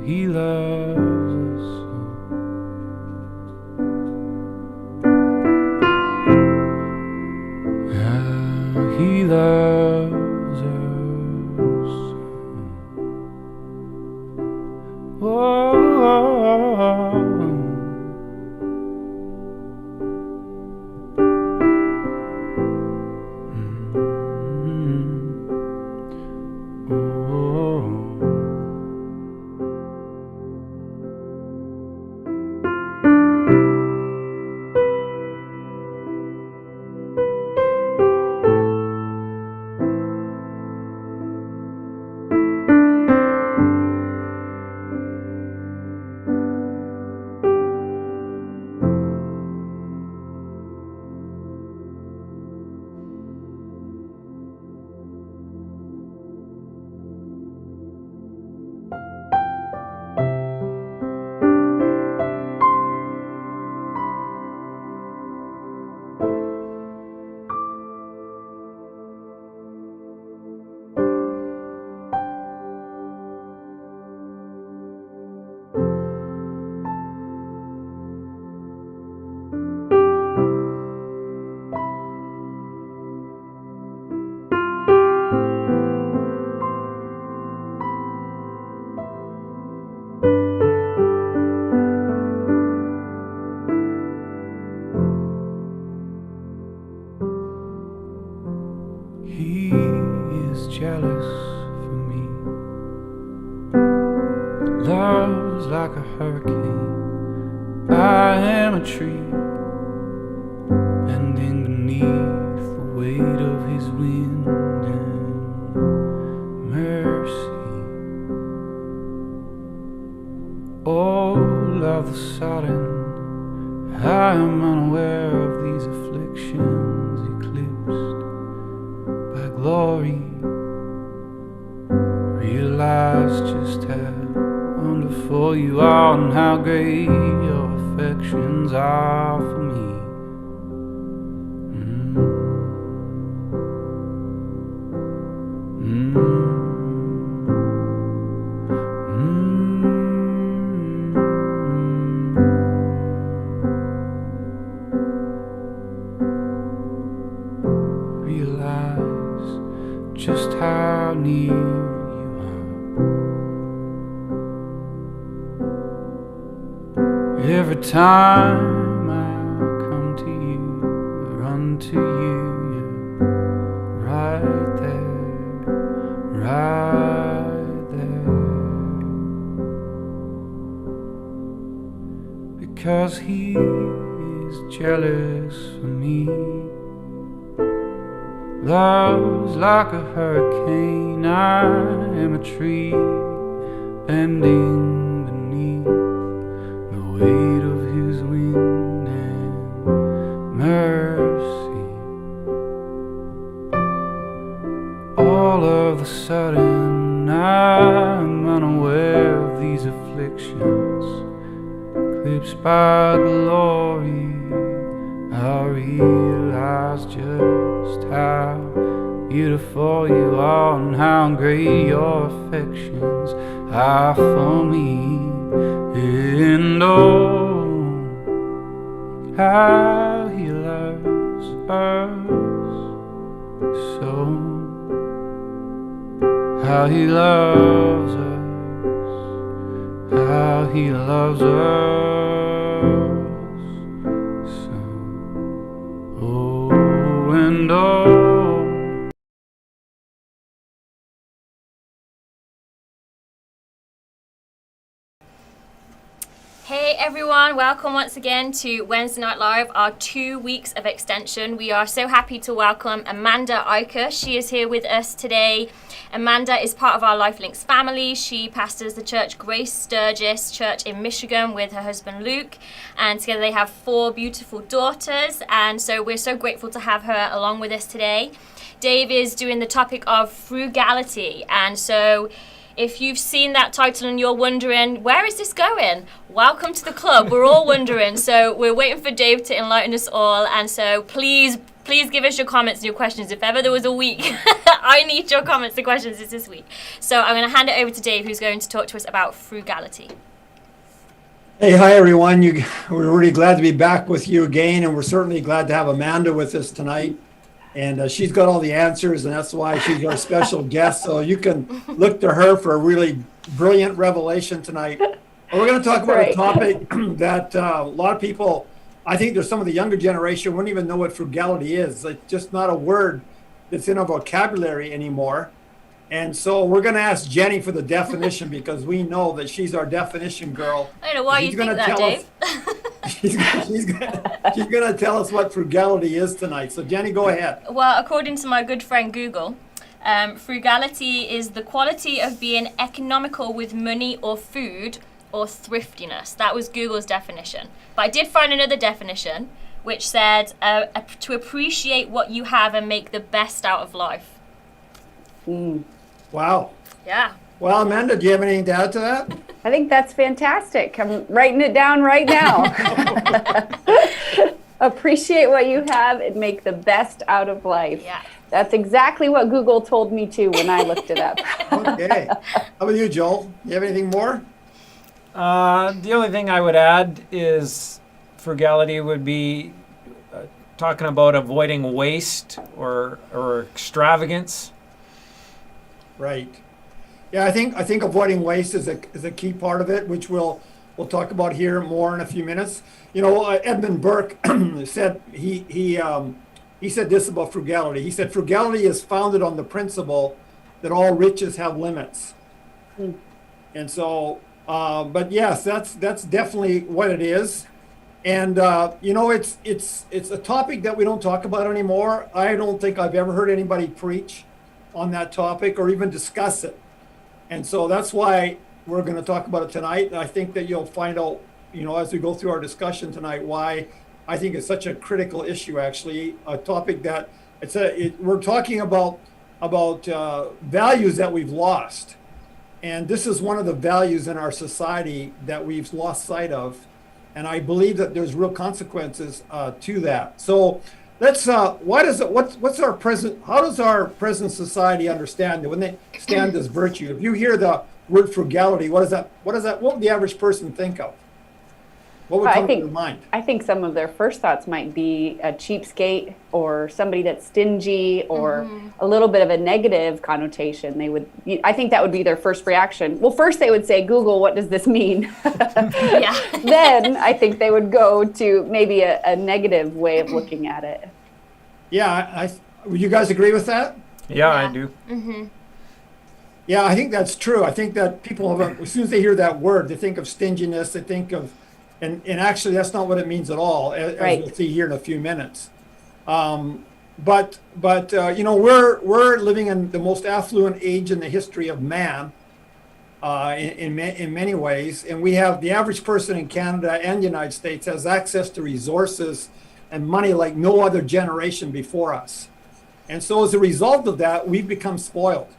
He loves us so. How He loves us so. He is jealous for me. Love's like a hurricane. I am a tree bending beneath the weight of his wind and mercy. All of a sudden I am unaware of these afflictions eclipsed by glory. Realize just how wonderful you are and how great your affections are for me. Realize just how near you are. Every time I come to you, I run to you, you're right there, right there. Because he is jealous for me. Love's like a hurricane, I am a tree bending beneath the weight of his wind and mercy. All of a sudden I'm unaware of these afflictions, eclipsed by glory. I realize just how beautiful you are and how great your affections are for me. And oh, how he loves us so. How he loves us. How he loves us. And oh, hey everyone, welcome once again to Wednesday Night Live, our 2 weeks of extension. We are so happy to welcome Amanda Eicher. She is here with us today. Amanda is part of our Lifelinks family. She pastors the church Grace Sturgis Church in Michigan with her husband Luke, and together they have 4 beautiful daughters, and so we're so grateful to have her along with us today. Dave is doing the topic of frugality, and so if you've seen that title and you're wondering, where is this going? Welcome to the club. We're all wondering. So we're waiting for Dave to enlighten us all. And so please Please give us your comments and your questions. If ever there was a week, I need your comments and questions. It's this week. So I'm going to hand it over to Dave, who's going to talk to us about frugality. Hey, hi everyone. We're really glad to be back with you again, and we're certainly glad to have Amanda with us tonight. And she's got all the answers, and that's why she's our special guest. So you can look to her for a really brilliant revelation tonight. We're going to talk about a topic that a lot of people, I think there's some of the younger generation wouldn't even know what frugality is. It's just not a word that's in our vocabulary anymore. And so we're going to ask Jenny for the definition because we know that she's our definition girl. I don't know why you think that, Dave. She's going to tell us what frugality is tonight. So Jenny, go ahead. Well, according to my good friend Google, frugality is the quality of being economical with money or food or thriftiness. That was Google's definition. But I did find another definition which said to appreciate what you have and make the best out of life. Wow. Yeah. Well, Amanda, do you have anything to add to that? I think that's fantastic. I'm writing it down right now. Appreciate what you have and make the best out of life. Yeah. That's exactly what Google told me too when I looked it up. Okay. How about you, Joel? Do you have anything more? The only thing I would add is frugality would be talking about avoiding waste or extravagance. Right. Yeah, I think avoiding waste is a key part of it, which we'll talk about here more in a few minutes. You know, Edmund Burke said he said this about frugality. He said frugality is founded on the principle that all riches have limits. And so, but yes, that's definitely what it is. And you know, it's a topic that we don't talk about anymore. I don't think I've ever heard anybody preach on that topic or even discuss it. And so that's why we're going to talk about it tonight. And I think that you'll find out, you know, as we go through our discussion tonight, why I think it's such a critical issue, actually, a topic that we're talking about values that we've lost. And this is one of the values in our society that we've lost sight of. And I believe that there's real consequences to that. So let's, how does our present society understand it when they stand as virtue? If you hear the word frugality, what would the average person think of? What would come to their mind? I think some of their first thoughts might be a cheapskate or somebody that's stingy or a little bit of a negative connotation. I think that would be their first reaction. Well, first they would say, Google, what does this mean? Yeah. Then I think they would go to maybe a negative way of looking at it. Yeah, would you guys agree with that? Yeah, I do. Mm-hmm. Yeah, I think that's true. I think that people as soon as they hear that word, they think of stinginess, they think of, and actually that's not what it means at all, as we'll see here in a few minutes. But you know, we're living in the most affluent age in the history of man, in many ways, and we have the average person in Canada and the United States has access to resources and money like no other generation before us. And so as a result of that, we've become spoiled.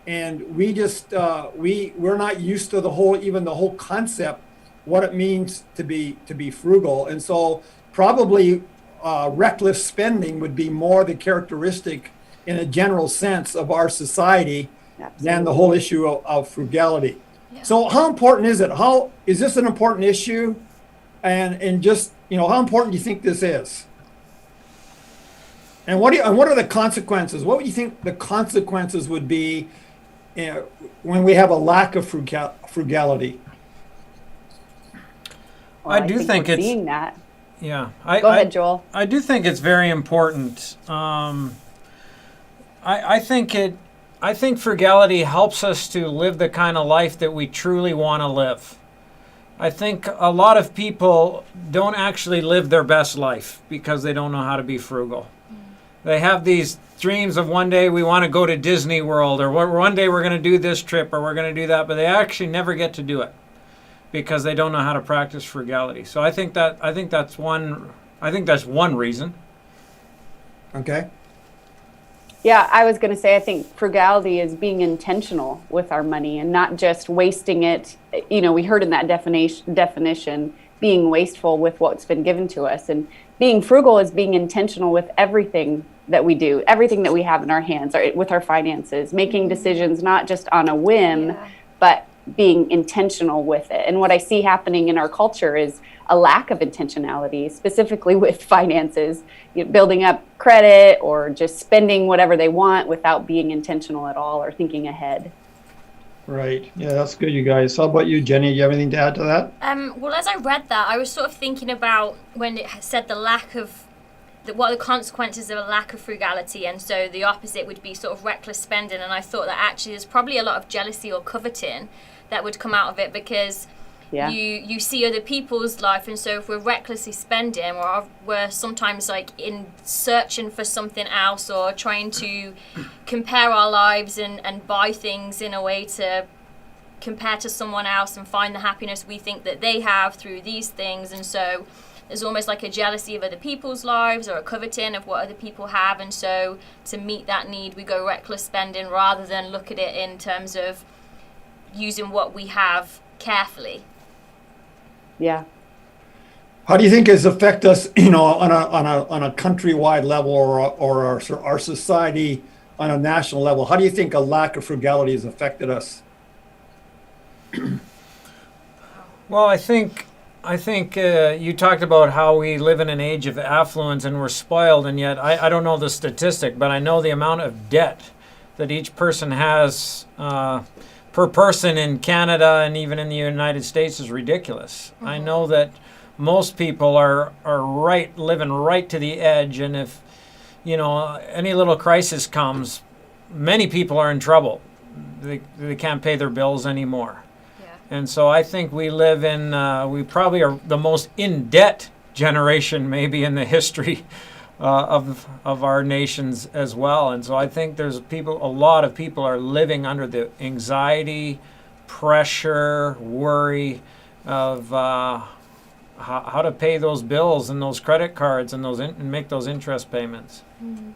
And we just, we're not used to the whole concept, what it means to be frugal. And so probably reckless spending would be more the characteristic in a general sense of our society than the whole issue of frugality. Yeah. So how important is it? Is this an important issue? And just, you know, how important do you think this is? And what are the consequences? What would you think the consequences would be when we have a lack of frugality? Well, I do think it's seeing that. Yeah. Go ahead, Joel. I do think it's very important. I think frugality helps us to live the kind of life that we truly want to live. I think a lot of people don't actually live their best life because they don't know how to be frugal. They have these dreams of one day we want to go to Disney World, or one day we're going to do this trip, or we're going to do that, but they actually never get to do it because they don't know how to practice frugality. So I think that's one reason. Okay. Yeah, I was going to say, I think frugality is being intentional with our money and not just wasting it. You know, we heard in that definition, being wasteful with what's been given to us. And being frugal is being intentional with everything that we do, everything that we have in our hands, with our finances, making decisions not just on a whim, but being intentional with it. And what I see happening in our culture is a lack of intentionality, specifically with finances, building up credit or just spending whatever they want without being intentional at all or thinking ahead. Right. Yeah, that's good, you guys. How about you, Jenny? Do you have anything to add to that? Well, as I read that, I was sort of thinking about when it said what are the consequences of a lack of frugality, and so the opposite would be sort of reckless spending. And I thought that actually there's probably a lot of jealousy or coveting that would come out of it, because you see other people's life, and so if we're recklessly spending, or we're sometimes like in searching for something else, or trying to compare our lives and buy things in a way to compare to someone else and find the happiness we think that they have through these things. And so there's almost like a jealousy of other people's lives, or a coveting of what other people have, and so to meet that need we go reckless spending rather than look at it in terms of using what we have carefully. Yeah. How do you think it's affect us, on a countrywide level, or our society on a national level? How do you think a lack of frugality has affected us? Well, I think you talked about how we live in an age of affluence and we're spoiled, and yet I don't know the statistic, but I know the amount of debt that each person has per person in Canada and even in the United States is ridiculous. Mm-hmm. I know that most people are living right to the edge, and if any little crisis comes, many people are in trouble. They can't pay their bills anymore. And so I think we live in, we probably are the most in-debt generation maybe in the history of our nations as well. And so I think a lot of people are living under the anxiety, pressure, worry of how to pay those bills and those credit cards and and make those interest payments. Mm-hmm.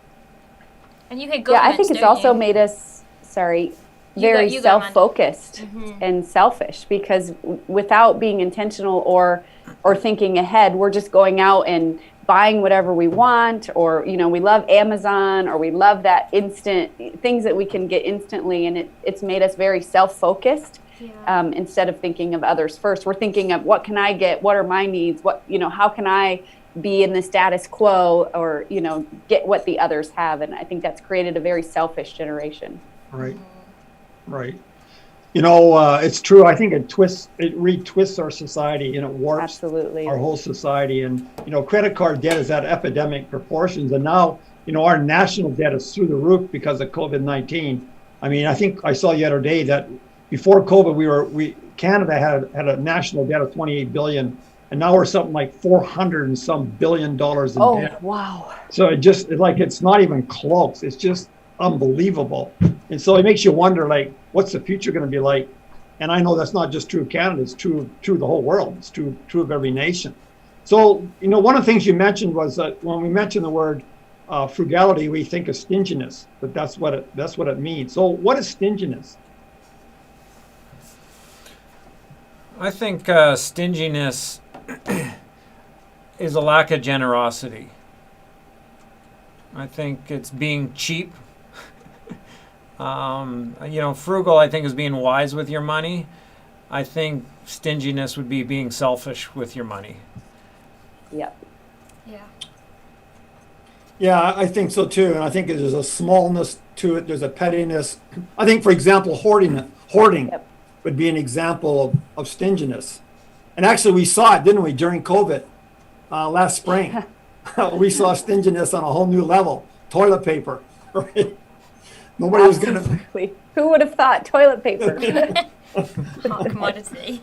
And you had I think it's also made us, very self-focused and selfish, because without being intentional or thinking ahead, we're just going out and buying whatever we want, or we love Amazon, or we love that instant things that we can get instantly, and it's made us very self-focused. Instead of thinking of others first. We're thinking of what can I get, what are my needs, how can I be in the status quo, or get what the others have. And I think that's created a very selfish generation. Right. It's true. I think it retwists our society, and it warps Absolutely. Our whole society. And credit card debt is at epidemic proportions, and now our national debt is through the roof because of COVID-19. I mean, I think I saw the other day that before COVID, Canada had a national debt of 28 billion, and now we're something like 400 and some billion dollars in debt. Oh, wow. So it's not even close. It's just unbelievable. And so it makes you wonder, what's the future going to be like? And I know that's not just true of Canada, it's true of the whole world. It's true of every nation. So, one of the things you mentioned was that when we mention the word frugality, we think of stinginess, but that's what it means. So what is stinginess? I think stinginess is a lack of generosity. I think it's being cheap. Frugal, I think, is being wise with your money. I think stinginess would be being selfish with your money. Yep. Yeah. Yeah, I think so too. And I think there's a smallness to it. There's a pettiness. I think, for example, hoarding Yep. would be an example of stinginess. And actually, we saw it, didn't we, during COVID last spring? We saw stinginess on a whole new level. Toilet paper, right? Nobody was going to. Who would have thought toilet paper? Hot commodity.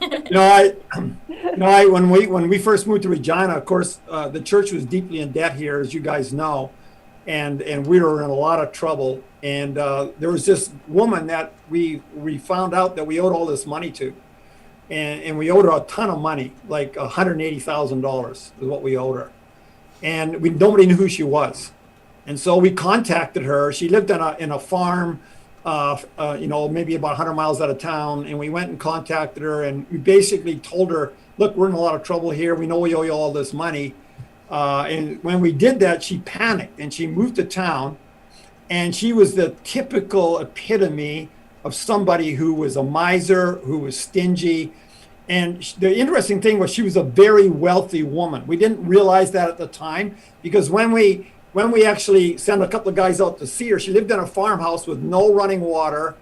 When we first moved to Regina, of course, the church was deeply in debt here, as you guys know, and we were in a lot of trouble. And there was this woman that we found out that we owed all this money to, and we owed her a ton of money, like $180,000 is what we owed her, and nobody knew who she was. And so we contacted her. She lived in a farm, maybe about 100 miles out of town. And we went and contacted her, and we basically told her, look, we're in a lot of trouble here. We know we owe you all this money. And when we did that, she panicked and she moved to town. And she was the typical epitome of somebody who was a miser, who was stingy. And the interesting thing was she was a very wealthy woman. We didn't realize that at the time, because when we actually sent a couple of guys out to see her, she lived in a farmhouse with no running water.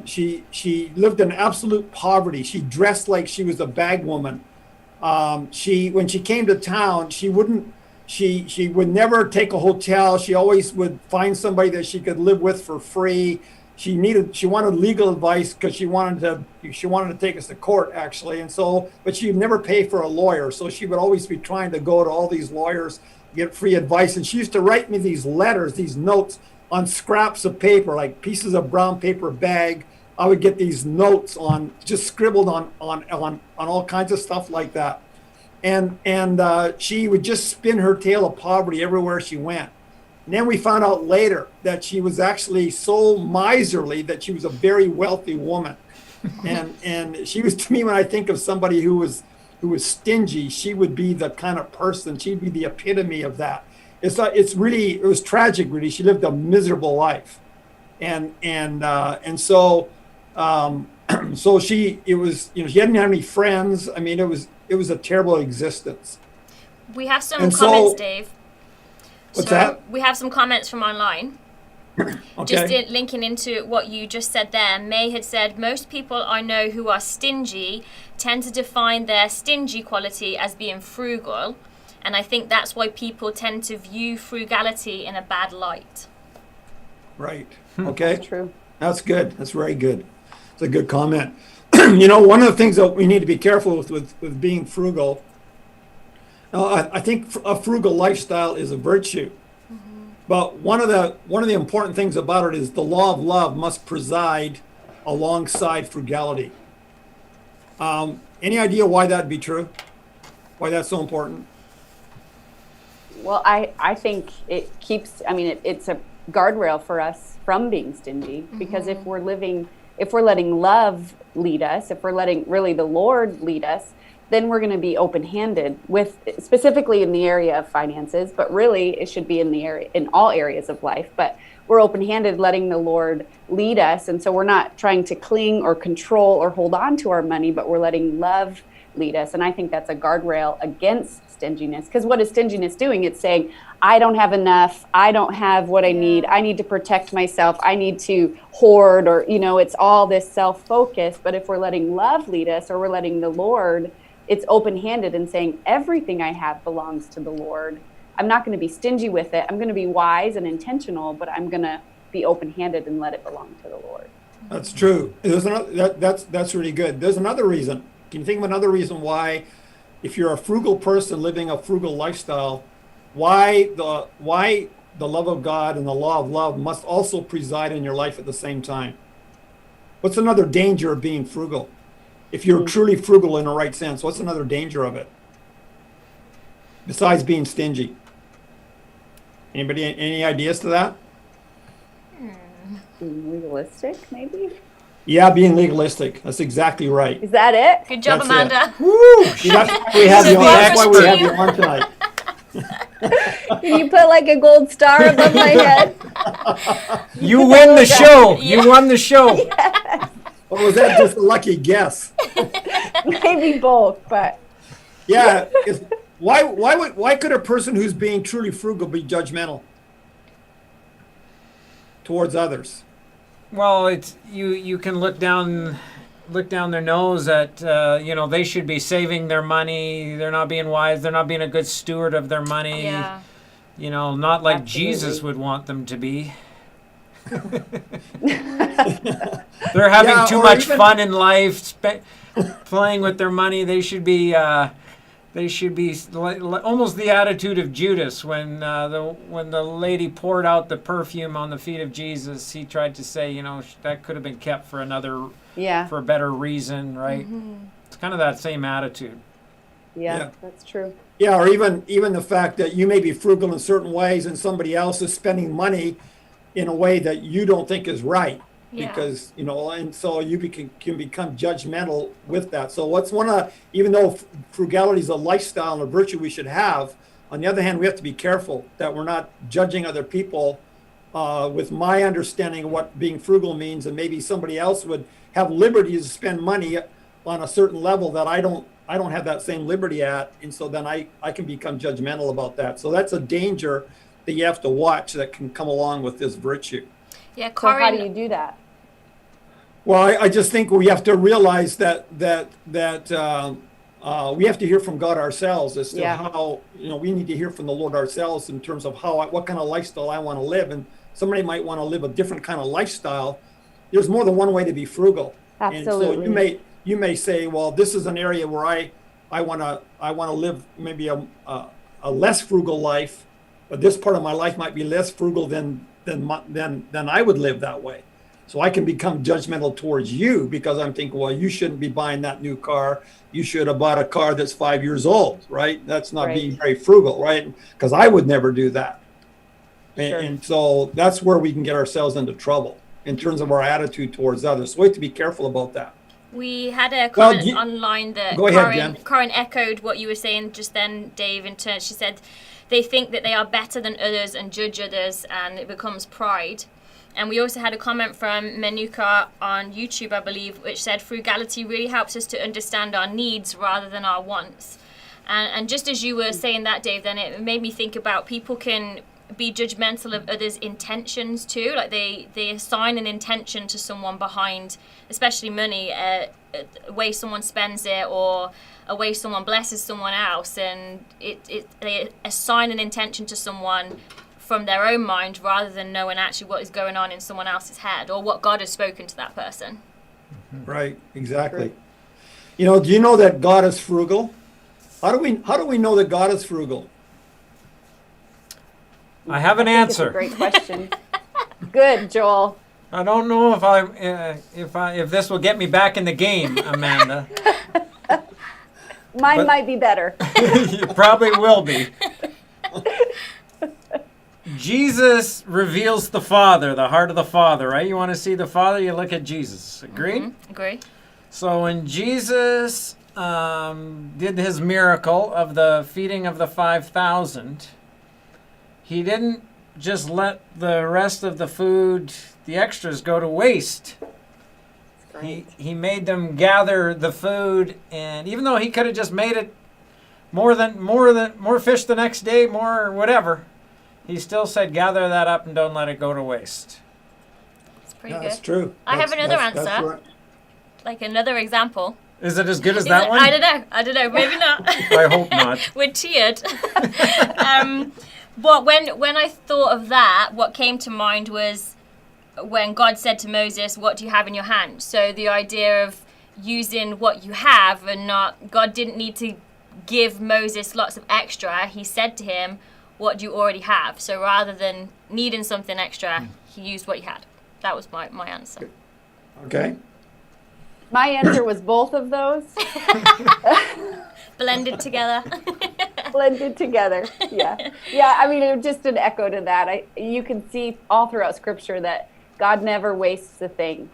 She lived in absolute poverty. She dressed like she was a bag woman. When she came to town, she would never take a hotel. She always would find somebody that she could live with for free. She wanted legal advice because she wanted to take us to court, actually. And so, but she'd never pay for a lawyer. So she would always be trying to go to all these lawyers, get free advice. And she used to write me these letters, these notes on scraps of paper, like pieces of brown paper bag. I would get these notes just scribbled on all kinds of stuff like that. And she would just spin her tale of poverty everywhere she went. And then we found out later that she was actually so miserly that she was a very wealthy woman. And she was, to me, when I think of somebody who was stingy, she would be the kind of person, she'd be the epitome of that. It was tragic, really. She lived a miserable life. And so she hadn't had any friends. I mean, it was a terrible existence. We have some comments, Dave. What's that? We have some comments from online. Okay. Just linking into what you just said there, May had said, most people I know who are stingy tend to define their stingy quality as being frugal. And I think that's why people tend to view frugality in a bad light. Right. Okay. That's true. That's good. That's very good. It's a good comment. One of the things that we need to be careful with being frugal, I think a frugal lifestyle is a virtue. Mm-hmm. But one of the important things about it is the law of love must preside alongside frugality. Any idea why that'd be true? Why that's so important? Well, I think it keeps, it's a guardrail for us from being stingy, because if we're letting love lead us, if we're letting really the Lord lead us, then we're going to be open-handed specifically in the area of finances, but really it should be in all areas of life. But we're open-handed, letting the Lord lead us. And so we're not trying to cling or control or hold on to our money, but we're letting love lead us. And I think that's a guardrail against stinginess. Because what is stinginess doing? It's saying, I don't have enough. I don't have what I need. I need to protect myself. I need to hoard, or, it's all this self-focus. But if we're letting love lead us, or we're letting the Lord, it's open-handed and saying, everything I have belongs to the Lord. I'm not going to be stingy with it. I'm going to be wise and intentional, but I'm going to be open-handed and let it belong to the Lord. That's true. That's really good. There's another reason. Can you think of another reason why, if you're a frugal person living a frugal lifestyle, why the love of God and the law of love must also preside in your life at the same time? What's another danger of being frugal? If you're truly frugal in the right sense, what's another danger of it? Besides being stingy. Anybody, any ideas to that? Legalistic, maybe? Yeah, being legalistic. That's exactly right. Is that it? Good job, That's Amanda. Woo! See, that's why we have you on tonight. Can you put like a gold star above my head? You win the show. You won the show. Yes. Or was that just a lucky guess? Maybe both, but yeah. Why could a person who's being truly frugal be judgmental towards others? Well, it's you can look down their nose at they should be saving their money. They're not being wise. They're not being a good steward of their money. Yeah. Not like Absolutely. Jesus would want them to be. They're having too much fun in life, playing with their money. They should be almost the attitude of Judas when the lady poured out the perfume on the feet of Jesus. He tried to say, that could have been kept for for a better reason, right? Mm-hmm. It's kind of that same attitude. Yeah, that's true. Yeah, or even the fact that you may be frugal in certain ways and somebody else is spending money in a way that you don't think is right. Yeah. Because, and so you can become judgmental with that. So even though frugality is a lifestyle and a virtue we should have, On the other hand, we have to be careful that we're not judging other people with my understanding of what being frugal means, and maybe somebody else would have liberty to spend money on a certain level that I don't have that same liberty at, and so then I can become judgmental about that. So that's a danger that you have to watch that can come along with this virtue. Yeah, So how do Corin, you do that? Well, I just think we have to realize that we have to hear from God ourselves as to Yeah. how, we need to hear from the Lord ourselves in terms of what kind of lifestyle I want to live. And somebody might want to live a different kind of lifestyle. There's more than one way to be frugal. Absolutely. And so you may say, well, this is an area where I want to live maybe a less frugal life, but this part of my life might be less frugal than I would live that way. So I can become judgmental towards you because I'm thinking, well, you shouldn't be buying that new car. You should have bought a car that's 5 years old, right? That's not Right. being very frugal, right? Because I would never do that. Sure. And so that's where we can get ourselves into trouble in terms of our attitude towards others. So we have to be careful about that. we had a comment online that Go ahead, Jen. Corin echoed what you were saying just then, Dave, in turn. She said they think that they are better than others and judge others, and it becomes pride. And we also had a comment from Menuka on YouTube, I believe, which said frugality really helps us to understand our needs rather than our wants. And just as you were saying that, Dave, then it made me think about people can be judgmental of others' intentions too. Like they assign an intention to someone behind, especially money, a way someone spends it or a way someone blesses someone else, and they assign an intention to someone from their own mind rather than knowing actually what is going on in someone else's head or what God has spoken to that person. Right, exactly. Do you know that God is frugal? How do we know that God is frugal? I have an I think it's a answer. great question. Good, Joel. I don't know if this will get me back in the game, Amanda. Mine But- might be better. You probably will be. Jesus reveals the Father, the heart of the Father, right? You want to see the Father, you look at Jesus. Agreed? Mm-hmm. Agree? So when Jesus did his miracle of the feeding of the 5,000, he didn't just let the rest of the food, the extras, go to waste. He made them gather the food, and even though he could have just made it more fish the next day, more whatever, he still said, gather that up and don't let it go to waste. It's pretty Yeah, good. that's true. I have another That's answer. right. Like another example. Is it as good as Is that it- one? I don't know. Maybe not. I hope not. We're tiered. But when I thought of that, what came to mind was when God said to Moses, "What do you have in your hand?" So the idea of using what you have and not, God didn't need to give Moses lots of extra. He said to him, "What do you already have?" So rather than needing something extra, he used what he had. That was my answer. Okay. My answer was both of those Blended together. blended together. Yeah. Yeah, I mean, it was just an echo to that. You can see all throughout Scripture that God never wastes a thing.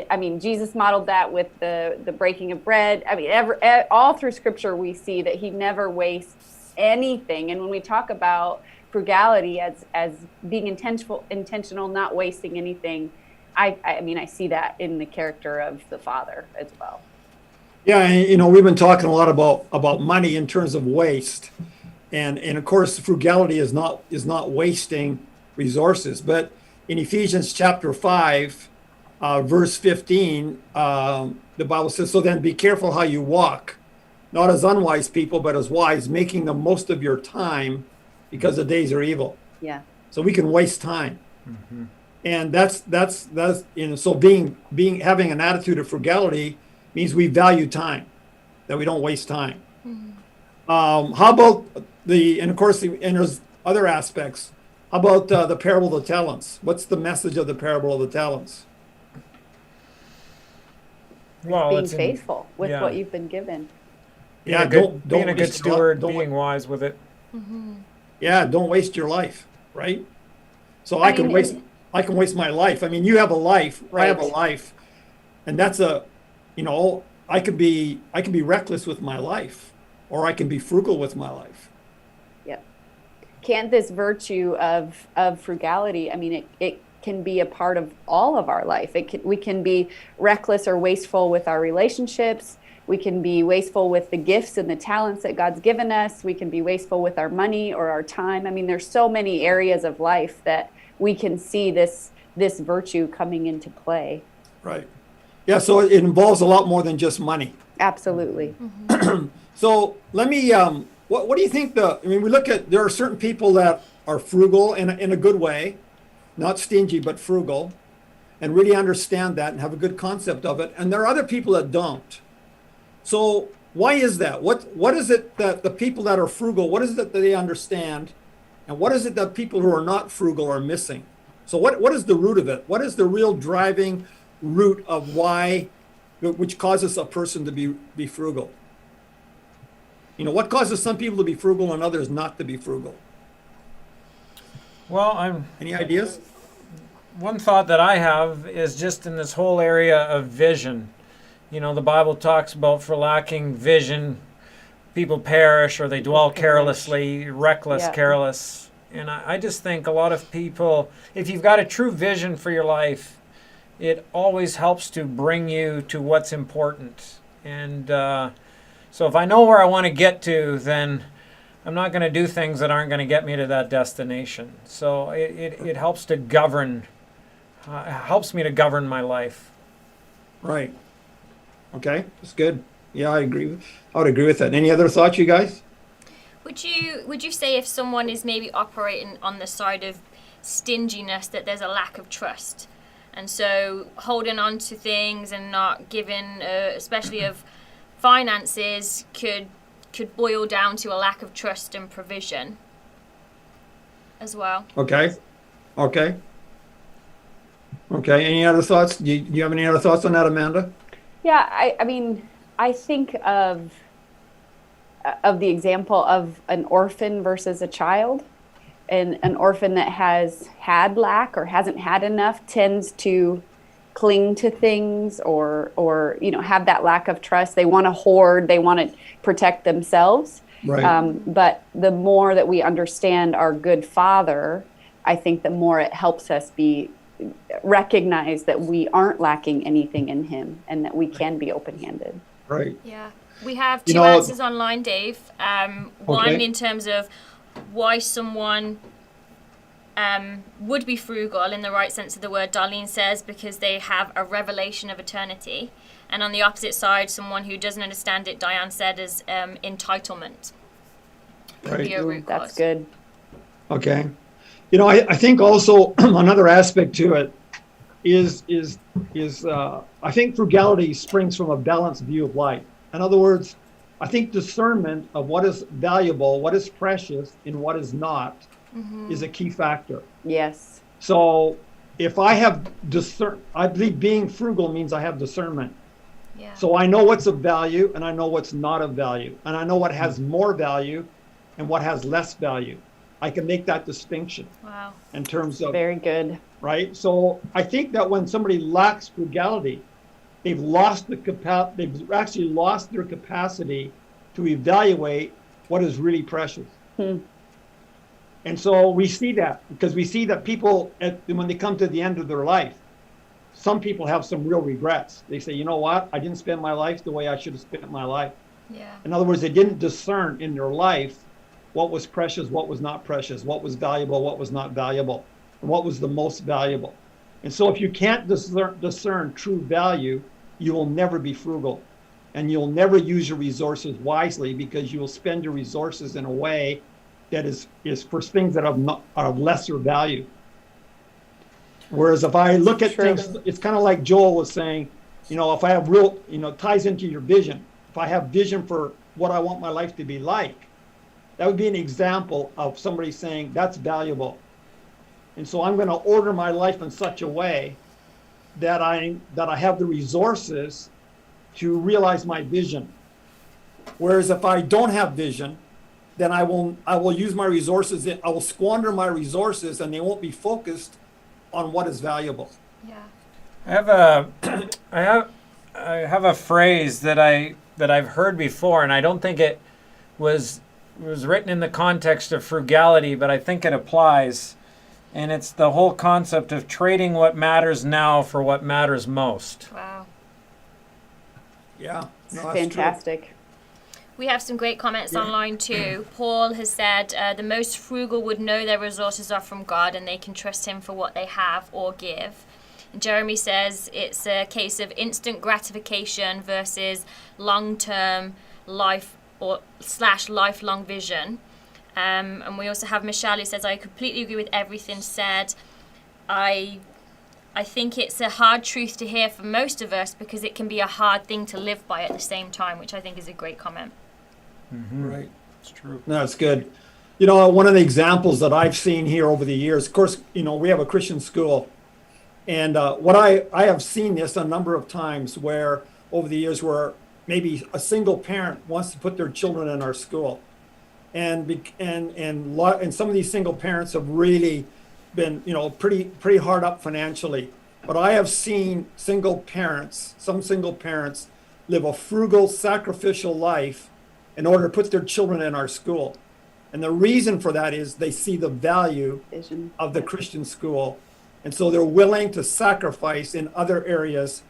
I mean, Jesus modeled that with the breaking of bread. I mean, all through Scripture, we see that he never wastes anything. And when we talk about frugality as being intentional, not wasting anything, I mean, I see that in the character of the Father as well. Yeah, and, we've been talking a lot about money in terms of waste, and of course, frugality is not wasting resources. But in Ephesians chapter 5, verse 15, the Bible says, "So then, be careful how you walk, not as unwise people, but as wise, making the most of your time, because the days are evil." Yeah. So we can waste time. Mm-hmm. And that's so having an attitude of frugality means we value time, that we don't waste time. How about and of course, and there's other aspects. How about the parable of the talents? What's the message of the parable of the talents? Well, Being it's faithful with yeah. what you've been given. Yeah, being a good waste your steward, don't being wise with it. Yeah, don't waste your life, right? So I can waste my life. I mean, you have a life, I have a Right. life, and that's I can be reckless with my life, or I can be frugal with my life. can't this virtue of frugality, I mean, it can be a part of all of our life. We can be reckless or wasteful with our relationships. We can be wasteful with the gifts and the talents that God's given us. We can be wasteful with our money or our time. I mean, there's so many areas of life that we can see this virtue coming into play. Right. Yeah, so it involves a lot more than just money. Absolutely. So let me, what do you think we look at, there are certain people that are frugal in a good way, not stingy, but frugal, and really understand that and have a good concept of it. And there are other people that don't. So why is that? What is it that the people that are frugal, what is it that they understand? And what is it that people who are not frugal are missing? So what is the root of it? What is the real driving root of why, which causes a person to be frugal? What causes some people to be frugal and others not to be frugal? Well, Any ideas? one thought that I have is just in this whole area of vision. The Bible talks about for lacking vision, people perish or they dwell carelessly, reckless, Yeah. careless. And I just think a lot of people, if you've got a true vision for your life, it always helps to bring you to what's important. And so if I know where I want to get to, then I'm not going to do things that aren't going to get me to that destination. So it helps to govern, helps me to govern my life. Right. Okay, that's good. Yeah, I would agree with that. Any other thoughts, you guys? Would you say if someone is maybe operating on the side of stinginess that there's a lack of trust, and so holding on to things and not giving, especially of finances, could boil down to a lack of trust and provision as well? Okay. Any other thoughts? Do you have any other thoughts on that, Amanda? Yeah, I mean, I think of the example of an orphan versus a child. And an orphan that has had lack or hasn't had enough tends to cling to things or have that lack of trust. They want to hoard, they want to protect themselves. Right. But the more that we understand our good Father, I think the more it helps us recognize that we aren't lacking anything in Him and that we can be open-handed. Right. Yeah. We have two answers online, Dave. One in terms of why someone would be frugal in the right sense of the word. Darlene says because they have a revelation of eternity. And on the opposite side, someone who doesn't understand it, Diane said, is entitlement. Could be a root cause. That's good. Okay. I think also another aspect to it is I think frugality springs from a balanced view of life. In other words, I think discernment of what is valuable, what is precious, and what is not is a key factor. Yes. So if I have I believe being frugal means I have discernment. Yeah. So I know what's of value and I know what's not of value. And I know what has more value and what has less value. I can make that distinction. Wow. In terms of, Very good. right? So I think that when somebody lacks frugality, they've actually lost their capacity to evaluate what is really precious. And so we see that because we see that people, when they come to the end of their life, some people have some real regrets. They say, you know what? I didn't spend my life the way I should have spent my life. Yeah. In other words, they didn't discern in their life what was precious, what was not precious, what was valuable, what was not valuable, and what was the most valuable. And so if you can't discern true value, you will never be frugal. And you'll never use your resources wisely because you will spend your resources in a way that is for things that are of lesser value. Whereas if I look at things, it's kind of like Joel was saying, if I have ties into your vision. If I have vision for what I want my life to be like, that would be an example of somebody saying that's valuable. And so I'm going to order my life in such a way that I have the resources to realize my vision. Whereas if I don't have vision, then I will use my resources. I will squander my resources, and they won't be focused on what is valuable. Yeah. I have a phrase that I've heard before, and I don't think it was was written in the context of frugality, but I think it applies. And it's the whole concept of trading what matters now for what matters most. Wow. Yeah. No, that's Fantastic. We have some great comments online too. Paul has said the most frugal would know their resources are from God and they can trust him for what they have or give. And Jeremy says it's a case of instant gratification versus long-term life or / lifelong vision. And we also have Michelle who says, I completely agree with everything said. I think it's a hard truth to hear for most of us because it can be a hard thing to live by at the same time, which I think is a great comment. Mm-hmm. Right. It's true. No, that's good. You know, one of the examples that I've seen here over the years, of course, you know, we have a Christian school. And what I have seen this a number of times where over the years where maybe a single parent wants to put their children in our school. And some of these single parents have really been, you know, pretty hard up financially. But I have seen some single parents live a frugal, sacrificial life in order to put their children in our school. And the reason for that is they see the value Vision. of the Christian school. And so they're willing to sacrifice in other areas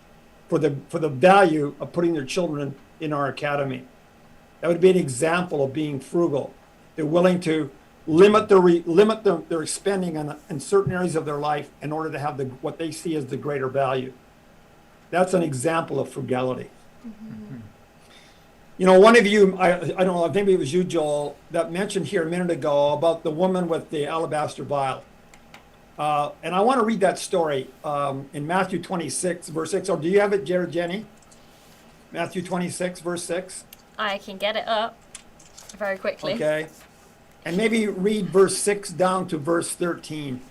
for the value of putting their children in our academy. That would be an example of being frugal. They're willing to limit their spending in certain areas of their life in order to have what they see as the greater value. That's an example of frugality. Mm-hmm. You know, one of you, I don't know, maybe it was you, Joel, that mentioned here a minute ago about the woman with the alabaster vial. And I want to read that story in Matthew 26, verse 6. Or do you have it, Jenny? Matthew 26, verse 6. I can get it up very quickly. Okay. And maybe read verse 6 down to verse 13.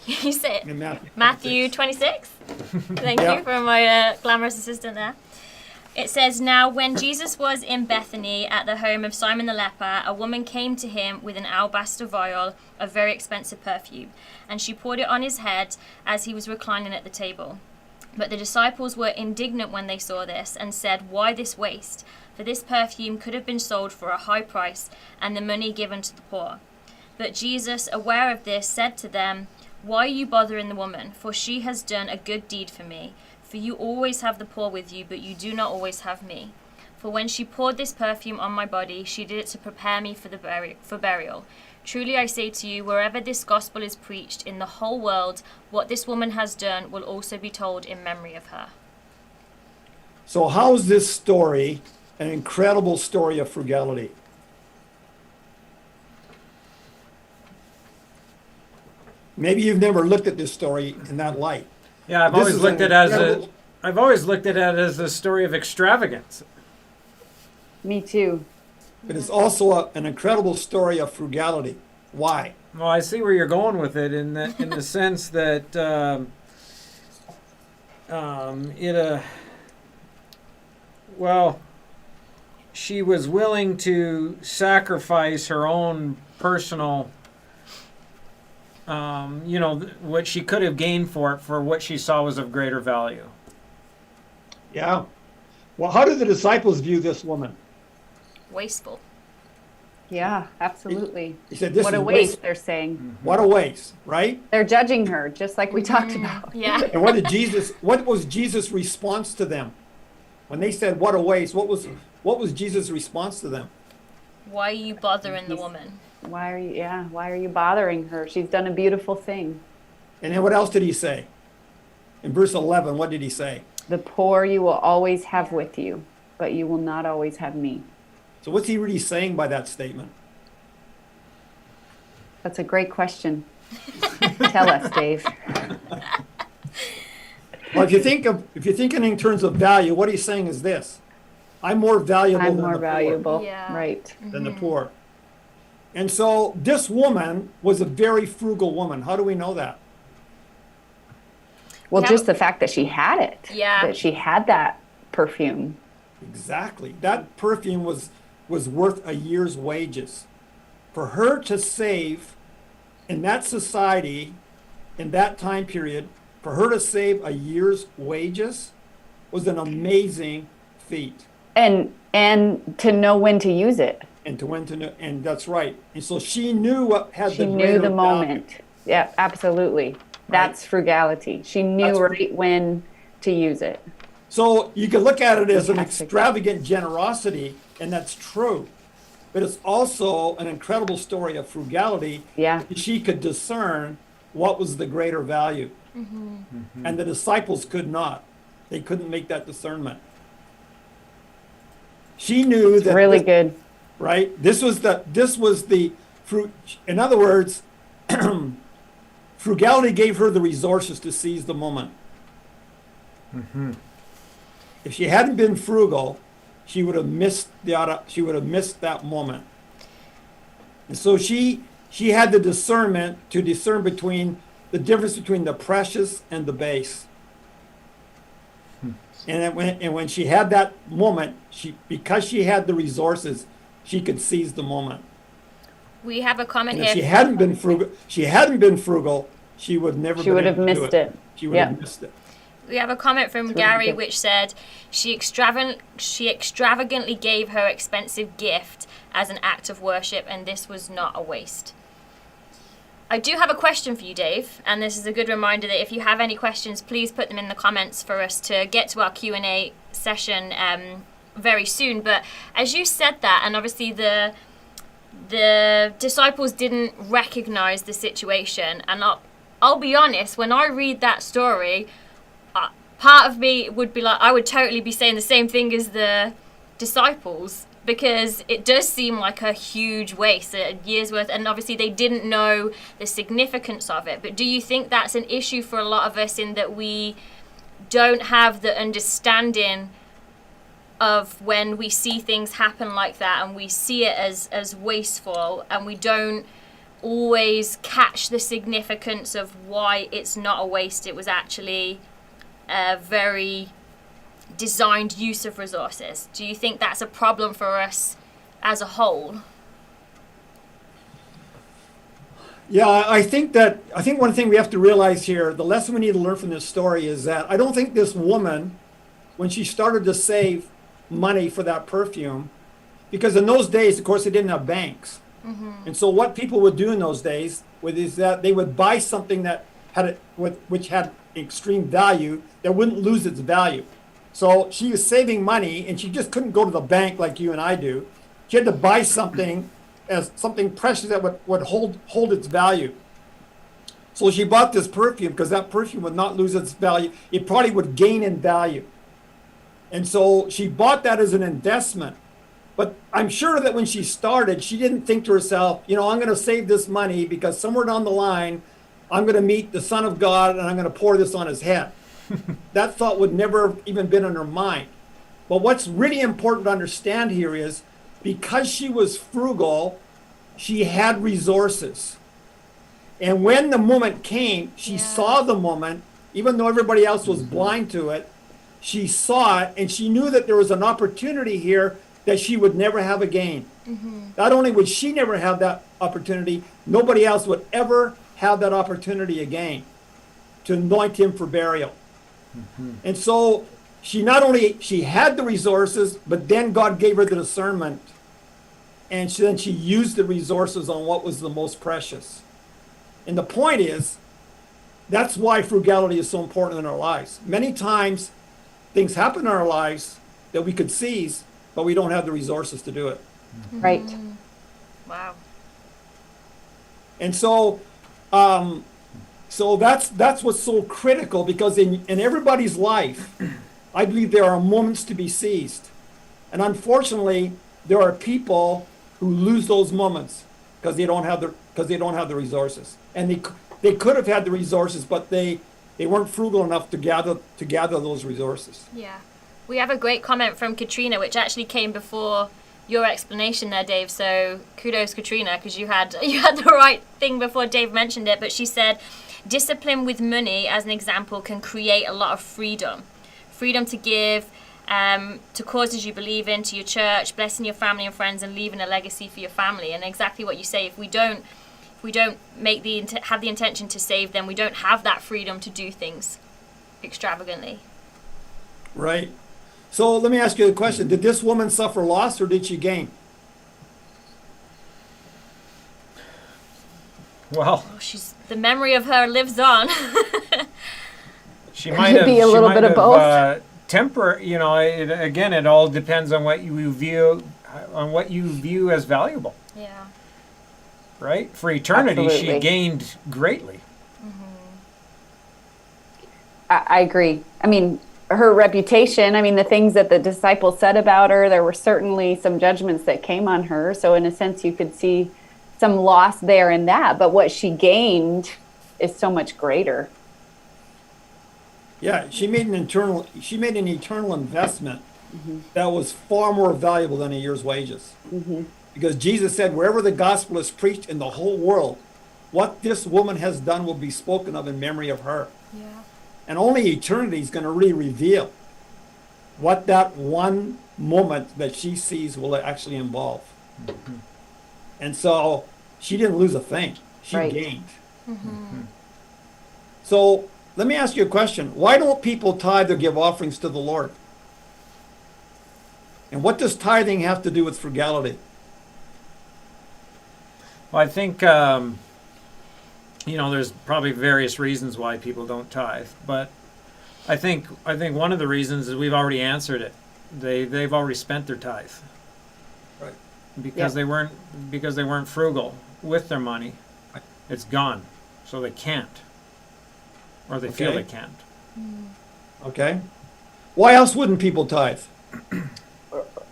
You say In Matthew 26? Thank Yeah. you for my glamorous assistant there. It says, Now when Jesus was in Bethany at the home of Simon the leper, a woman came to him with an alabaster vial of very expensive perfume, and she poured it on his head as he was reclining at the table. But the disciples were indignant when they saw this and said, Why this waste? For this perfume could have been sold for a high price and the money given to the poor. But Jesus, aware of this, said to them, Why are you bothering the woman? For she has done a good deed for me. For you always have the poor with you, but you do not always have me. For when she poured this perfume on my body, she did it to prepare me for burial. Truly I say to you, wherever this gospel is preached in the whole world, what this woman has done will also be told in memory of her. So how is this story an incredible story of frugality? Maybe you've never looked at this story in that light. Yeah, I've This always is looked an at it incredible- I've always looked at it as a story of extravagance. Me too. It is also an incredible story of frugality. Why? Well, I see where you're going with it in the sense that she was willing to sacrifice her own personal, what she could have gained for it for what she saw was of greater value. Yeah. Well, how did the disciples view this woman? Wasteful. Yeah, absolutely. He said, "This What is a waste, they're saying. What a waste, right?" They're judging her, just like we talked about. Yeah. And what was Jesus' response to them? When they said, "What a waste," what was Jesus' response to them? Why are you bothering the woman? Why are you bothering her? She's done a beautiful thing. And then what else did he say? In verse 11, what did he say? The poor you will always have with you, but you will not always have me. So what's he really saying by that statement? That's a great question. Tell us, Dave. Well, if you're thinking in terms of value, what he's saying is this: I'm more valuable I'm than more the valuable. Yeah. Right. poor. Than the poor. And so this woman was a very frugal woman. How do we know that? Well, Yeah. just the fact that she had it. Yeah. That she had that perfume. Exactly. That perfume was worth a year's wages. For her to save in that society, in that time period, for her to save a year's wages was an amazing feat. And to know when to use it. And to when to know, and that's right. And so she knew what had She the knew greater the value. moment. Yeah, absolutely. That's frugality. She knew That's right when to use it. So you can look at it as an Fantastic. extravagant generosity, and that's true. But it's also an incredible story of frugality. Yeah. She could discern what was the greater value. And the disciples could not. They couldn't make that discernment. She knew that Really this- good. right? This was the fruit. In other words, frugality gave her the resources to seize the moment. If she hadn't been frugal, she would have missed that moment. And so she had the discernment to discern between the difference between the precious and the base. And when she had that moment, because she had the resources, she could seize the moment. We have a comment And if here. she hadn't been frugal, she would never. She would have missed it. She would Yeah. have missed it. We have a comment from Gary which said she extravagantly gave her expensive gift as an act of worship, and this was not a waste. I do have a question for you, Dave, and this is a good reminder that if you have any questions, please put them in the comments for us to get to our Q&A session very soon. But as you said that, and obviously the disciples didn't recognize the situation, and I'll be honest, when I read that story, part of me would be like, I would totally be saying the same thing as the disciples, because it does seem like a huge waste, a year's worth, and obviously they didn't know the significance of it. But do you think that's an issue for a lot of us, in that we don't have the understanding of when we see things happen like that, and we see it as wasteful, and we don't always catch the significance of why it's not a waste, it was actually a very designed use of resources? Do you think that's a problem for us as a whole? Yeah, I think one thing we have to realize here, the lesson we need to learn from this story is that I don't think this woman, when she started to save money for that perfume, because in those days, of course, they didn't have banks. And so what people would do in those days is that they would buy something that which had extreme value that wouldn't lose its value. So she was saving money, and she just couldn't go to the bank like you and I do. She had to buy something as something precious that would hold its value. So she bought this perfume because that perfume would not lose its value. It probably would gain in value. And so she bought that as an investment. But I'm sure that when she started, she didn't think to herself, I'm going to save this money because somewhere down the line, I'm going to meet the Son of God and I'm going to pour this on his head. That thought would never have even been in her mind. But what's really important to understand here is, because she was frugal, she had resources. And when the moment came, she saw the moment, even though everybody else was blind to it. She saw it, and she knew that there was an opportunity here that she would never have again. Not only would she never have that opportunity, nobody else would ever have that opportunity again to anoint him for burial. And so she had the resources, but then God gave her the discernment, and then she used the resources on what was the most precious. And the point is, that's why frugality is so important in our lives. Many times things happen in our lives that we could seize, but we don't have the resources to do it. Right. Wow. And so that's what's so critical, because in everybody's life, I believe there are moments to be seized. And unfortunately, there are people who lose those moments because they don't have the resources. And they could have had the resources, but they weren't frugal enough to gather those resources. Yeah. We have a great comment from Katrina, which actually came before your explanation there, Dave. So kudos, Katrina, because you had the right thing before Dave mentioned it. But she said, discipline with money, as an example, can create a lot of freedom. Freedom to give to causes you believe in, to your church, blessing your family and friends, and leaving a legacy for your family. And exactly what you say, if we don't have the intention to save, then we don't have that freedom to do things extravagantly. Right. So let me ask you a question. Did this woman suffer loss or did she gain? Well, The memory of her lives on. she might have be a she little might bit of have, both. Again, it all depends on what you view as valuable, Yeah. right? For eternity, she Absolutely. gained greatly. I agree. I mean, her reputation, I mean, the things that the disciples said about her, there were certainly some judgments that came on her. So in a sense, you could see some loss there in that. But what she gained is so much greater. Yeah, she made an eternal investment that was far more valuable than a year's wages. Because Jesus said, wherever the gospel is preached in the whole world, what this woman has done will be spoken of in memory of her. Yeah. And only eternity is going to really reveal what that one moment that she sees will actually involve. And so she didn't lose a thing. She Right. gained. So let me ask you a question. Why don't people tithe or give offerings to the Lord? And what does tithing have to do with frugality? Well, I think there's probably various reasons why people don't tithe, but I think one of the reasons is we've already answered it. They've already spent their tithe. Right. Because they weren't frugal with their money. It's gone, so they can't, or they feel they can't. Okay. Why else wouldn't people tithe?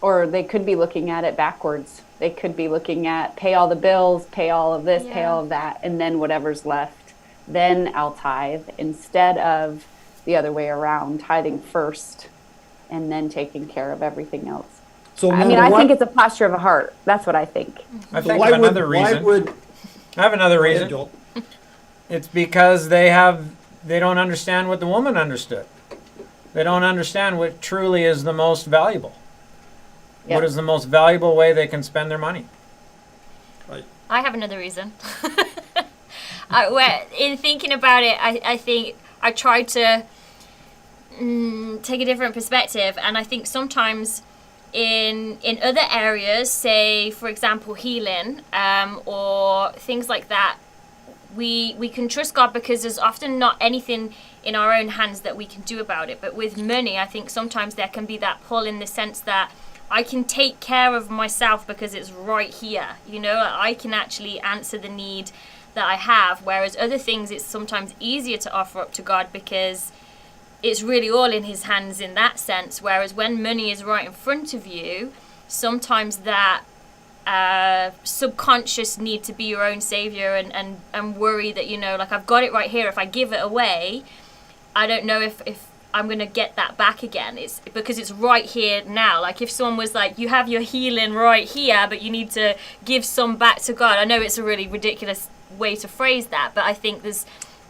Or they could be looking at it backwards. They could be looking at pay all the bills, pay all of this, pay all of that, and then whatever's left, then I'll tithe, instead of the other way around, tithing first and then taking care of everything else. So I mean, I think it's a posture of a heart. That's what I think. I So think why of another would, why reason. would, I have another Go ahead, reason. Joel. It's because they don't understand what the woman understood. They don't understand what truly is the most valuable. Yeah. What is the most valuable way they can spend their money? I have another reason. In thinking about it, I think I tried to take a different perspective, and I think sometimes in other areas, say for example healing or things like that, we can trust God because there's often not anything in our own hands that we can do about it. But with money, I think sometimes there can be that pull in the sense that I can take care of myself because it's right here. I can actually answer the need that I have, whereas other things it's sometimes easier to offer up to God because it's really all in his hands in that sense. Whereas when money is right in front of you, sometimes that subconscious need to be your own savior and worry that, like I've got it right here. If I give it away, I don't know if I'm going to get that back again. It's because it's right here now. Like if someone was like, you have your healing right here, but you need to give some back to God. I know it's a really ridiculous way to phrase that, but I think there's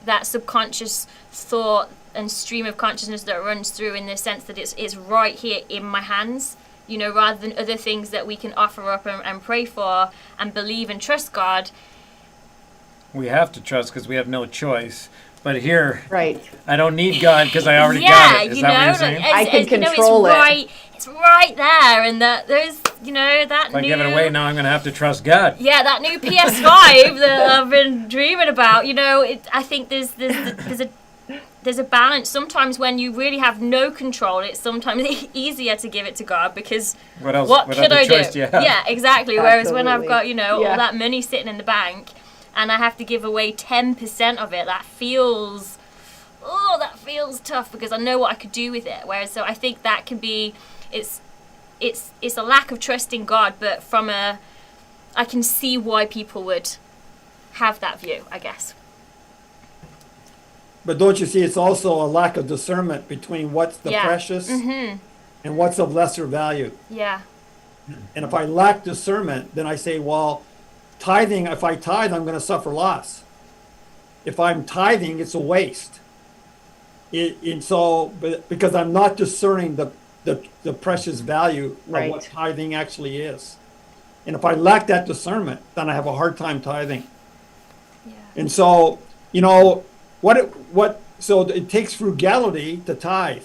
that subconscious thought and stream of consciousness that runs through in the sense that it's right here in my hands, rather than other things that we can offer up and pray for and believe and trust God. We have to trust because we have no choice. But here, Right. I don't need God because I already got it. Is that what you're saying? I can control it. It's right there, and that there's, that If I new. give it away now, I'm going to have to trust God. Yeah, that new PS5 that I've been dreaming about. I think there's a balance. Sometimes when you really have no control, it's sometimes easier to give it to God because What else? what could other I choice do? you have? Yeah, exactly. Whereas when I've got Absolutely. all Yeah. that money sitting in the bank, and I have to give away 10% of it, that feels tough because I know what I could do with it. Whereas so I think that can be it's a lack of trust in God, but I can see why people would have that view, I guess. but don't you see it's also a lack of discernment between what's the Yeah. precious and what's of lesser value? Yeah. And if I lack discernment, then I say, well, if I tithe, I'm going to suffer loss. If I'm tithing, it's a waste. Because I'm not discerning the precious value of Right. what tithing actually is. And if I lack that discernment, then I have a hard time tithing. Yeah. And so, so it takes frugality to tithe.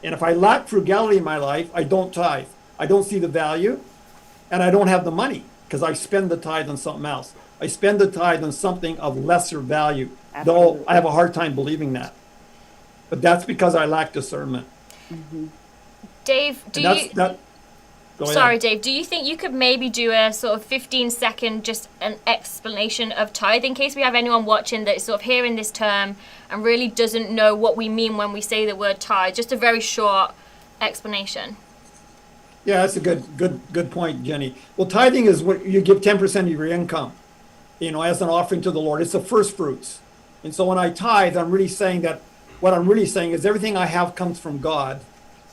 And if I lack frugality in my life, I don't tithe. I don't see the value, and I don't have the money because I spend the tithe on something else. I spend the tithe on something of lesser value, Absolutely. though I have a hard time believing that. But that's because I lack discernment. Dave, do And that's, you... that, go ahead. Sorry, Dave. Do you think you could maybe do a sort of 15-second just an explanation of tithe in case we have anyone watching that's sort of hearing this term and really doesn't know what we mean when we say the word tithe? Just a very short explanation. Yeah, that's a good point, Jenny. Well, tithing is what you give 10% of your income, as an offering to the Lord. It's the first fruits. And so when I tithe, I'm really saying that what I'm really saying is everything I have comes from God.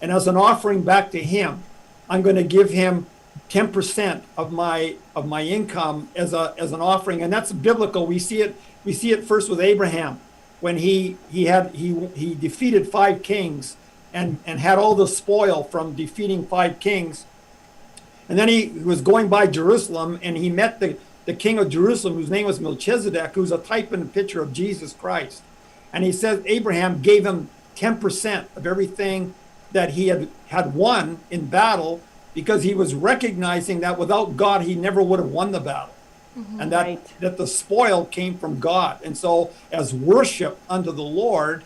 And as an offering back to Him, I'm going to give Him 10% of my income as an offering. And that's biblical. We see it first with Abraham when he defeated 5 kings and had all the spoil from defeating 5 kings. And then he was going by Jerusalem and he met the king of Jerusalem, whose name was Melchizedek, who's a type and a picture of Jesus Christ. And he says Abraham gave him 10% of everything that he had won in battle, because he was recognizing that without God, he never would have won the battle. And that the spoil came from God. And so as worship unto the Lord,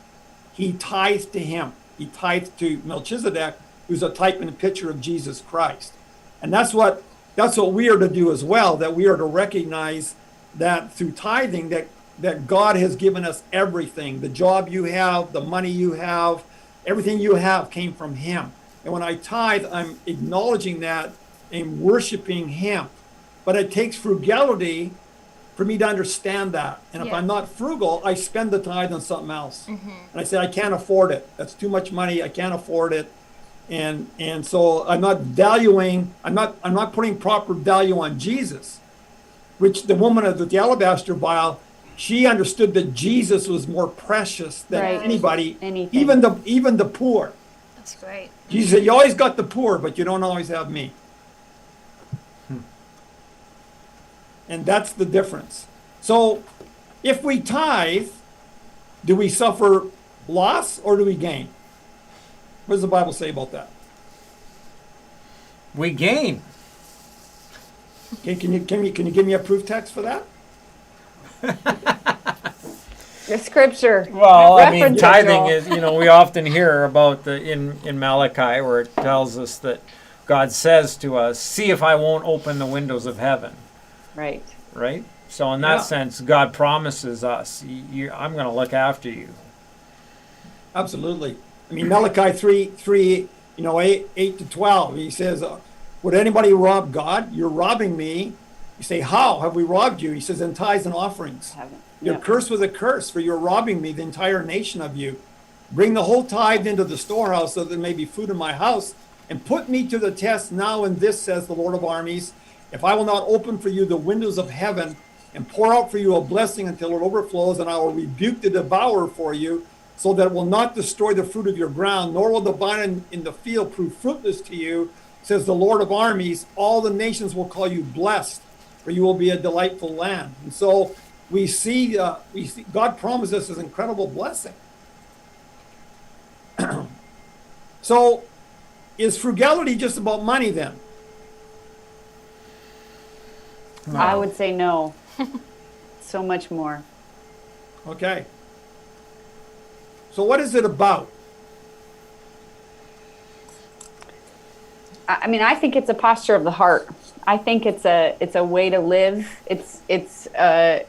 he tithed to him. He tithed to Melchizedek, who's a type and a picture of Jesus Christ. And that's what we are to do as well, that we are to recognize that through tithing that God has given us everything. The job you have, the money you have, everything you have came from Him. And when I tithe, I'm acknowledging that and worshiping Him. But it takes frugality for me to understand that. And if I'm not frugal, I spend the tithe on something else. And I say, I can't afford it. That's too much money. I can't afford it. And so I'm not valuing, I'm not putting proper value on Jesus, which the woman of the alabaster vial, she understood that Jesus was more precious than anybody, even the poor. That's great. Jesus said, you always got the poor, but you don't always have me. And that's the difference. So if we tithe, do we suffer loss or do we gain? What does the Bible say about that? We gain. Okay, can you give me a proof text for that? The scripture. Well, I mean, References, tithing Joel. is, we often hear about in Malachi where it tells us that God says to us, see if I won't open the windows of heaven. Right. Right? So in that sense, God promises us, I'm going to look after you. Absolutely. I mean, Malachi 3, 8 to 12, he says, would anybody rob God? You're robbing me. You say, how have we robbed you? He says, in tithes and offerings. You're cursed with a curse, for you're robbing me, the entire nation of you. Bring the whole tithe into the storehouse, so there may be food in my house, and put me to the test now in this, says the Lord of armies, if I will not open for you the windows of heaven and pour out for you a blessing until it overflows, and I will rebuke the devourer for you, so that it will not destroy the fruit of your ground, nor will the vine in the field prove fruitless to you, says the Lord of armies. All the nations will call you blessed, for you will be a delightful land. And so we see God promises us this incredible blessing. So is frugality just about money then? No. I would say no. So much more. Okay. So what is it about? I mean, I think it's a posture of the heart. I think it's a way to live. It's a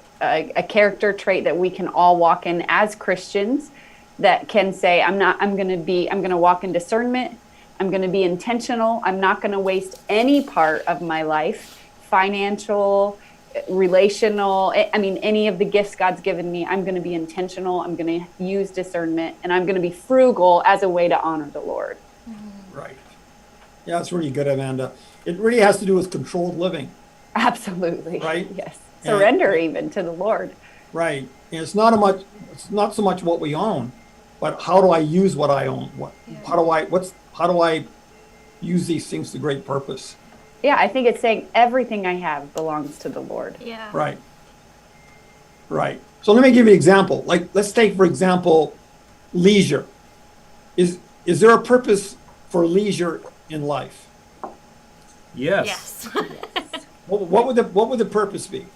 character trait that we can all walk in as Christians, that can say, I'm going to walk in discernment. I'm going to be intentional. I'm not going to waste any part of my life, financial, relational, any of the gifts God's given me. I'm going to be intentional. I'm going to use discernment, and I'm going to be frugal as a way to honor the Lord. Right. Yeah, that's really good, Amanda. It really has to do with controlled living. Absolutely. Right. Yes. Surrender even to the Lord. Right. And it's not so much what we own, but how do I use what I own? How do I use these things to great purpose? Yeah, I think it's saying everything I have belongs to the Lord. Yeah. Right. Right. So let me give you an example. Like, let's take, for example, leisure. Is there a purpose for leisure in life? Yes. Yes. What would the purpose be?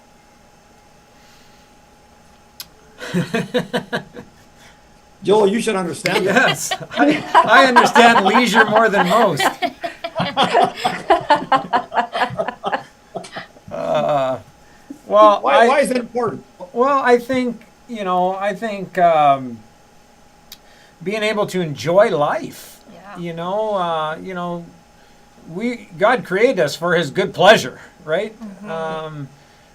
Joel, you should understand that. Yes. I understand leisure more than most. Well, Why is that important? Well, I think, being able to enjoy life. Yeah. God created us for His good pleasure, right? Mm-hmm.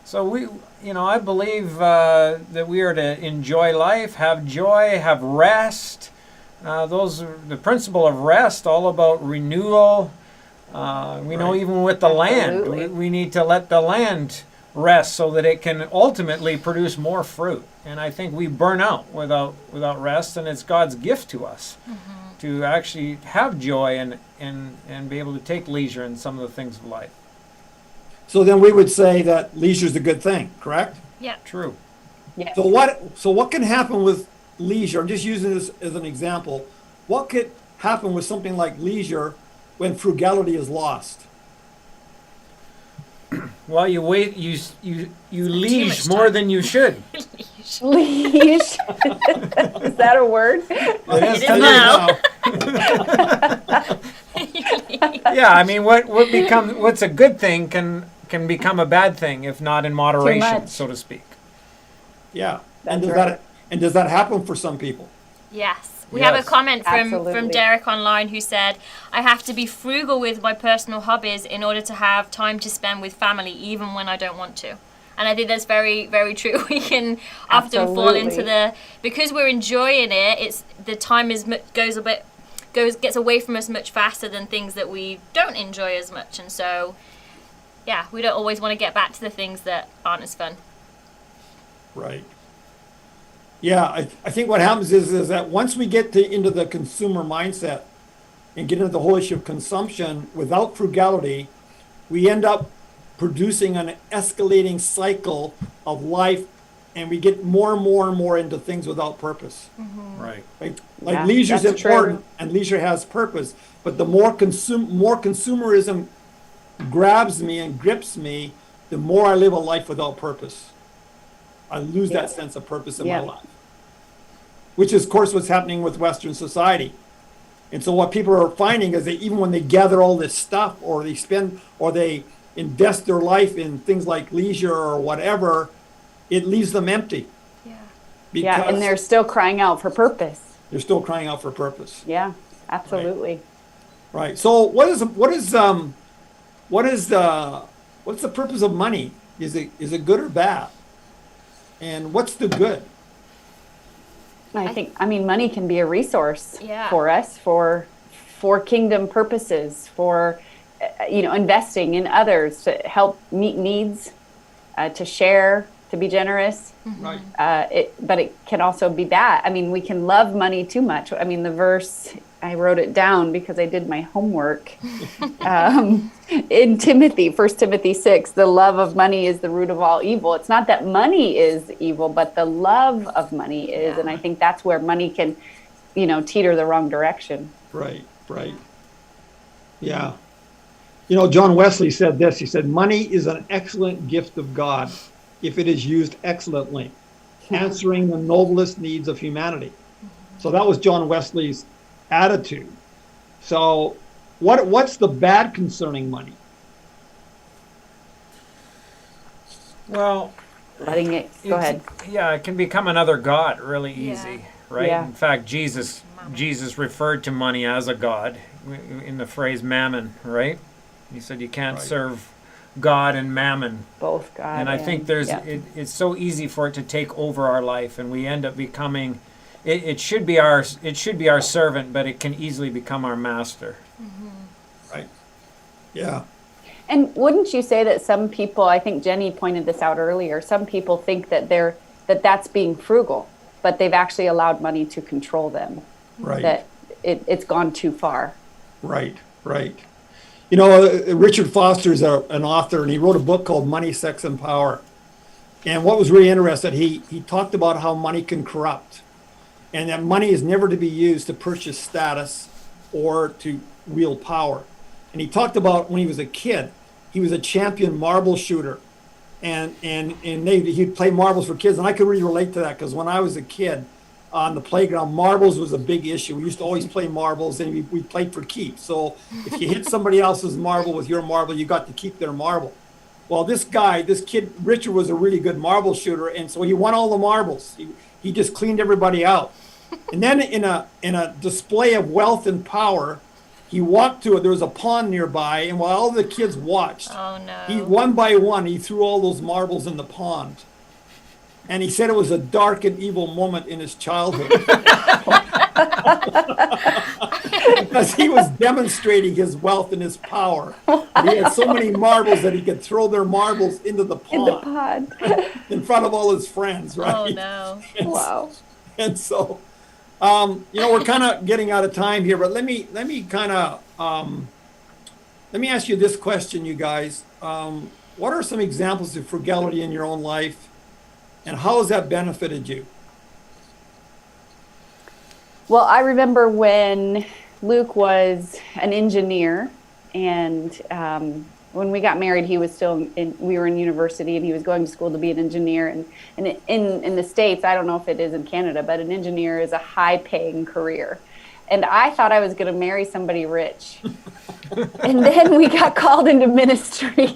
So I believe that we are to enjoy life, have joy, have rest. Those are the principle of rest, all about renewal. We know even with the Absolutely. land, we need to let the land rest so that it can ultimately produce more fruit. And I think we burn out without rest, and it's God's gift to us to actually have joy and be able to take leisure in some of the things of life. So then we would say that leisure is a good thing, correct? Yeah. True. Yes. So what can happen with leisure? I'm just using this as an example. What could happen with something like leisure when frugality is lost? Well, you leash much more time. than you should. Leash. Is that a word? It is now. Yeah, I mean, what's a good thing can become a bad thing if not in moderation, much. so to speak. Yeah. That's right. Does that happen for some people? Yes. We have a Yes. comment from Absolutely. Derek online who said, I have to be frugal with my personal hobbies in order to have time to spend with family, even when I don't want to. And I think that's very, very true. We can often fall into Absolutely. because we're enjoying it, it's the time gets away from us much faster than things that we don't enjoy as much. And so, yeah, we don't always want to get back to the things that aren't as fun. Right. Yeah, I think what happens is that once we get into the consumer mindset and get into the whole issue of consumption without frugality, we end up producing an escalating cycle of life, and we get more and more and more into things without purpose. Right. Like Yeah, leisure's that's important, true. and leisure has purpose, but the more consumerism grabs me and grips me, the more I live a life without purpose. I lose that sense of purpose in Yeah. my life, which is, of course, what's happening with Western society. And so what people are finding is that even when they gather all this stuff, or they invest their life in things like leisure or whatever, it leaves them empty. Yeah. Yeah, Because and they're still crying out for purpose. they're still crying out for purpose. Yeah, absolutely. Right. So what's the purpose of money? Is it good or bad? And what's the good? I mean, money can be a resource Yeah. for us for kingdom purposes, for investing in others to help meet needs, to share, to be generous. Right. But it can also be bad. I mean, we can love money too much. I mean, the verse, I wrote it down because I did my homework. In Timothy, 1 Timothy 6, the love of money is the root of all evil. It's not that money is evil, but the love of money is. Yeah. And I think that's where money can, teeter the wrong direction. Right. Yeah. John Wesley said this. He said, money is an excellent gift of God if it is used excellently, answering the noblest needs of humanity. So that was John Wesley's attitude. So what's the bad concerning money? Well, Letting it, go ahead. Yeah, it can become another god really easy, Yeah. right? Yeah. In fact, Jesus referred to money as a god in the phrase mammon, right? He said you can't Right. serve God and mammon. Both God And I think it's so easy for it to take over our life, and we end up becoming. It should be our servant, but it can easily become our master. Right. Yeah. And wouldn't you say that some people, I think Jenny pointed this out earlier, some people think that that's being frugal, but they've actually allowed money to control them. Right. That it's gone too far. Right. Richard Foster is an author, and he wrote a book called Money, Sex, and Power. And what was really interesting, he talked about how money can corrupt, and that money is never to be used to purchase status or to wield power. And he talked about when he was a kid, he was a champion marble shooter. And he'd play marbles for kids. And I could really relate to that because when I was a kid on the playground, marbles was a big issue. We used to always play marbles, and we played for keeps. So if you hit somebody else's marble with your marble, you got to keep their marble. Well, this kid, Richard, was a really good marble shooter, and so he won all the marbles. He just cleaned everybody out. And then in a display of wealth and power, he walked to it. There was a pond nearby, and while all the kids watched, Oh no. he one by one he threw all those marbles in the pond. And he said it was a dark and evil moment in his childhood. Because he was demonstrating his wealth and his power. He had so many marbles that he could throw their marbles into the pond. In front of all his friends, right? Oh no. Wow. And so, we're kind of getting out of time here, but let me ask you this question, you guys. What are some examples of frugality in your own life, and how has that benefited you? Well, I remember when Luke was an engineer, and when we got married, he was we were in university, and he was going to school to be an engineer. And in the States, I don't know if it is in Canada, but an engineer is a high-paying career. And I thought I was going to marry somebody rich. And then we got called into ministry.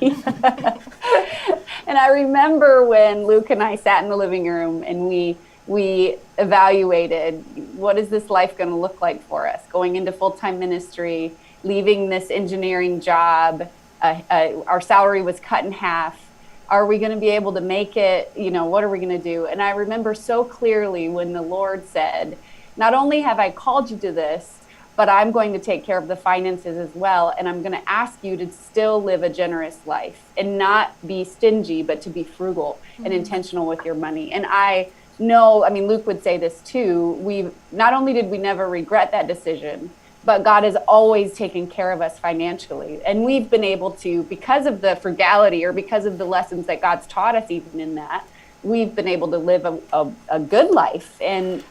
And I remember when Luke and I sat in the living room and we evaluated, what is this life going to look like for us? Going into full-time ministry, leaving this engineering job, our salary was cut in half. Are we going to be able to make it? What are we going to do? And I remember so clearly when the Lord said, not only have I called you to this, but I'm going to take care of the finances as well. And I'm going to ask you to still live a generous life and not be stingy, but to be frugal and intentional with your money. And I know, Luke would say this too. Not only did we never regret that decision, but God has always taken care of us financially. And we've been able to, because of the frugality or because of the lessons that God's taught us even in that, we've been able to live a good life and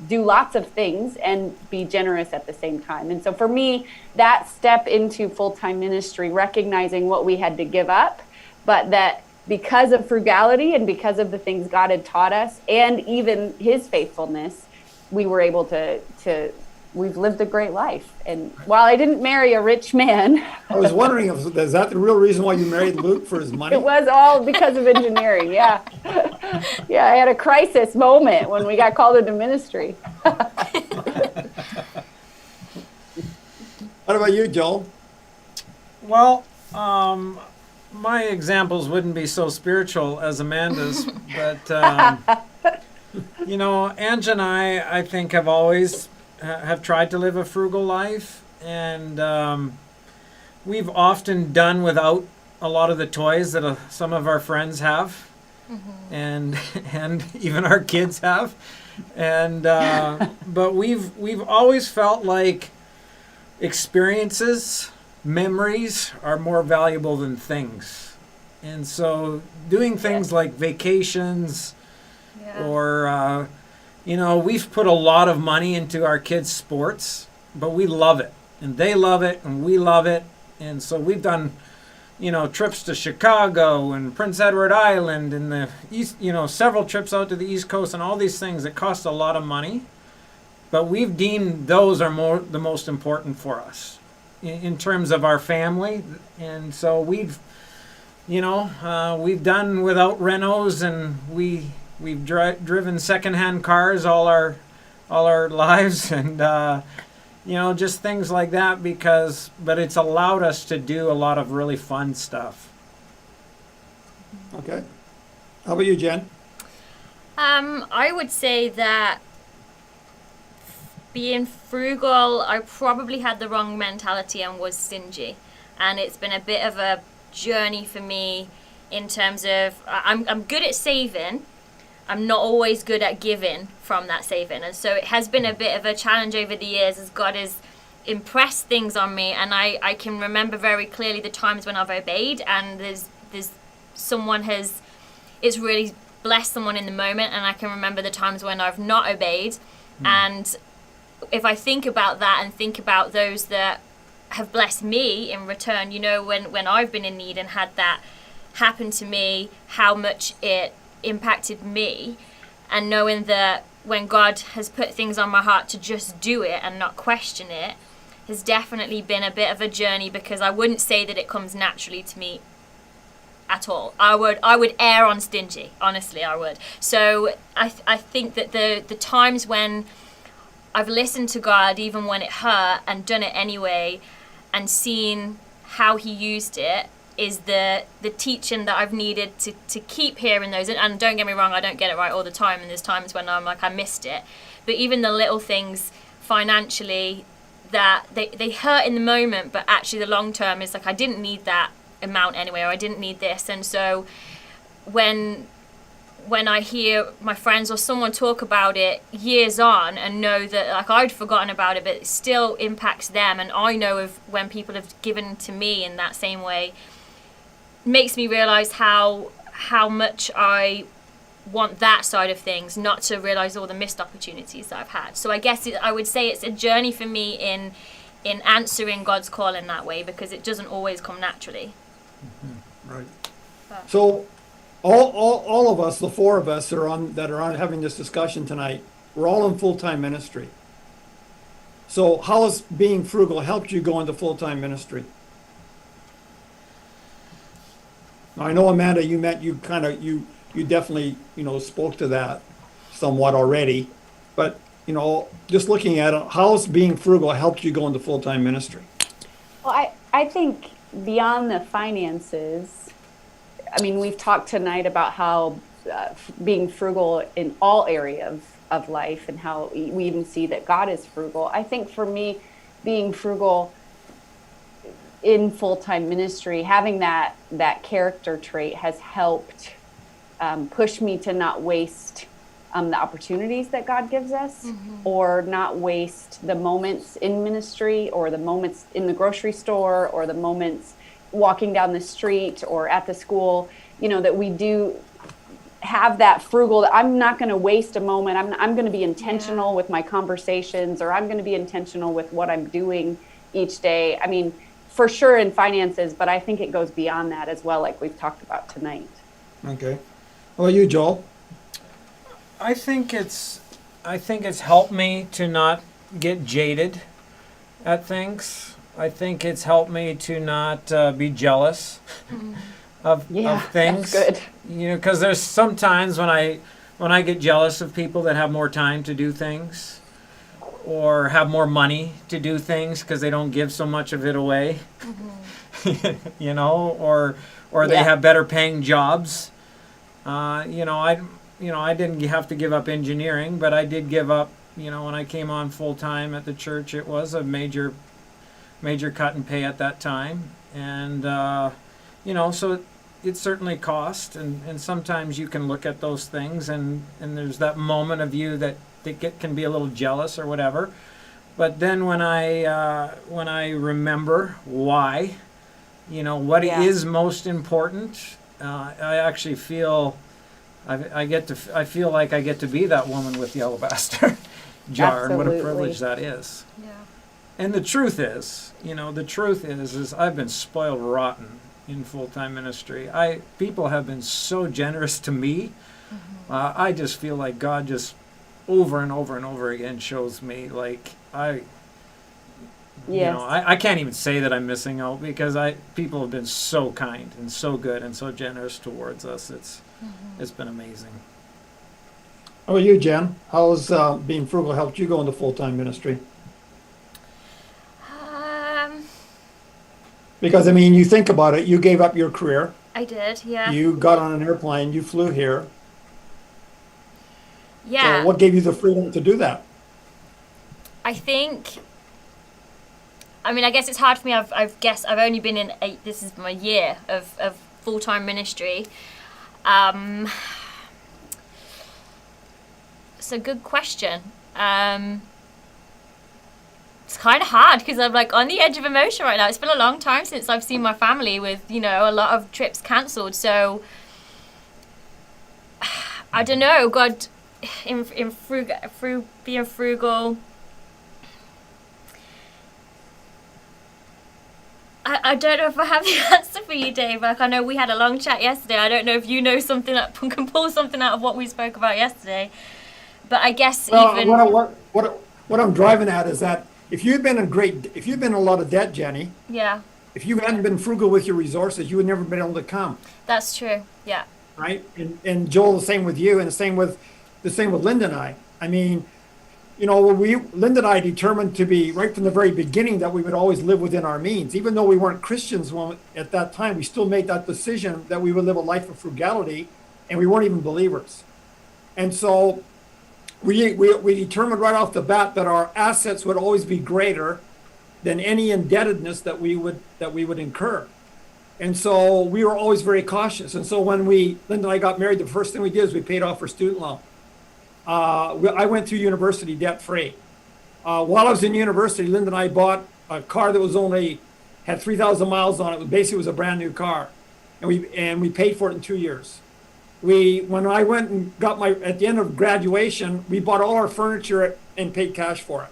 do lots of things and be generous at the same time. And so for me, that step into full-time ministry, recognizing what we had to give up, but that because of frugality and because of the things God had taught us and even his faithfulness, we were able to we've lived a great life. And while I didn't marry a rich man, I was wondering, is that the real reason why you married Luke, for his money? It was all because of engineering, yeah. Yeah, I had a crisis moment when we got called into ministry. What about you, Joel? Well, my examples wouldn't be so spiritual as Amanda's, but, Ange and I think, have always have tried to live a frugal life, and we've often done without a lot of the toys that some of our friends have, and even our kids have, and but we've always felt like experiences, memories are more valuable than things, and so doing things like vacations, or we've put a lot of money into our kids' sports, but we love it, and they love it, and we love it. And so we've done, trips to Chicago and Prince Edward Island and the East, several trips out to the East Coast and all these things that cost a lot of money. But we've deemed those are the most important for us in terms of our family. And so we've done without renos, and we've driven secondhand cars all our lives, and just things like that, but it's allowed us to do a lot of really fun stuff. Okay. How about you, Jen? I would say that being frugal, I probably had the wrong mentality and was stingy, and it's been a bit of a journey for me in terms of I'm good at saving. I'm not always good at giving from that saving. And so it has been a bit of a challenge over the years as God has impressed things on me. And I can remember very clearly the times when I've obeyed, and it's really blessed someone in the moment. And I can remember the times when I've not obeyed. And if I think about that and think about those that have blessed me in return, you know, when I've been in need and had that happen to me, how much it impacted me, and knowing that when God has put things on my heart to just do it and not question it, has definitely been a bit of a journey, because I wouldn't say that it comes naturally to me at all. I would err on stingy, honestly, I would. So I think that the times when I've listened to God, even when it hurt, and done it anyway, and seen how he used it, is the teaching that I've needed to keep hearing those. And don't get me wrong, I don't get it right all the time, and there's times when I'm like, I missed it. But even the little things financially that they hurt in the moment, but actually the long term is like, I didn't need that amount anyway, or I didn't need this. And so when I hear my friends or someone talk about it years on, and know that like I'd forgotten about it, but it still impacts them, and I know of when people have given to me in that same way, makes me realize how much I want that side of things, not to realize all the missed opportunities that I've had. So I guess I would say it's a journey for me in answering God's call in that way, because it doesn't always come naturally. Right. So all of us, the four of us that are on having this discussion tonight, we're all in full-time ministry. So how has being frugal helped you go into full-time ministry? Now, I know, Amanda, you definitely, spoke to that somewhat already, but, just looking at it, how's being frugal helped you go into full-time ministry? Well, I think beyond the finances, I mean, we've talked tonight about how being frugal in all areas of life, and how we even see that God is frugal. I think for me, being frugal in full-time ministry, having that character trait has helped push me to not waste the opportunities that God gives us, or not waste the moments in ministry, or the moments in the grocery store, or the moments walking down the street or at the school, that we do have that frugal, that I'm not going to waste a moment. I'm going to be intentional with my conversations, or I'm going to be intentional with what I'm doing each day. I mean, for sure in finances, but I think it goes beyond that as well, like we've talked about tonight. Okay. How about you, Joel? I think it's helped me to not get jaded at things. I think it's helped me to not be jealous of things. That's good. Because there's sometimes when I get jealous of people that have more time to do things, or have more money to do things because they don't give so much of it away, or they have better paying jobs. I didn't have to give up engineering, but I did give up, when I came on full time at the church, it was a major cut in pay at that time. And, so it certainly cost. And sometimes you can look at those things, and there's that moment of you that can be a little jealous or whatever. But then when I remember why, what is most important, I actually feel I feel like I get to be that woman with the alabaster jar. Absolutely. And what a privilege that is. Yeah. And the truth is I've been spoiled rotten in full-time ministry. People have been so generous to me. I just feel like God just over and over and over again shows me, like, I can't even say that I'm missing out, because people have been so kind and so good and so generous towards us. It's been amazing. How about you, Jen? How's being frugal helped you go into full-time ministry? Because, you think about it, you gave up your career. I did, yeah. You got on an airplane, you flew here. Yeah. So what gave you the freedom to do that? I guess it's hard for me. I've only been in this is my year of full-time ministry. It's a good question. It's kind of hard, because I'm like on the edge of emotion right now. It's been a long time since I've seen my family, with, a lot of trips cancelled. So I don't know, God, in being frugal, I don't know if I have the answer for you, Dave. Like, I know we had a long chat yesterday. I don't know if you know something that can pull something out of what we spoke about yesterday. But I guess even what I'm driving at is that if you've been in a lot of debt, Jenny, yeah, if you hadn't been frugal with your resources, you would never been able to come. that's true. Yeah. Right? And Joel, the same with you, and the same with Linda and I. I mean, you know, Linda and I determined to be right from the very beginning that we would always live within our means. Even though we weren't Christians at that time, we still made that decision that we would live a life of frugality, and we weren't even believers. And so we determined right off the bat that our assets would always be greater than any indebtedness that we would incur. And so we were always very cautious. And so when Linda and I got married, the first thing we did is we paid off our student loan. I went through university debt free. While I was in university, Linda and I bought a car that had 3,000 miles on it. Basically, it was a brand new car, and we paid for it in 2 years. When I went and got at the end of graduation, we bought all our furniture and paid cash for it.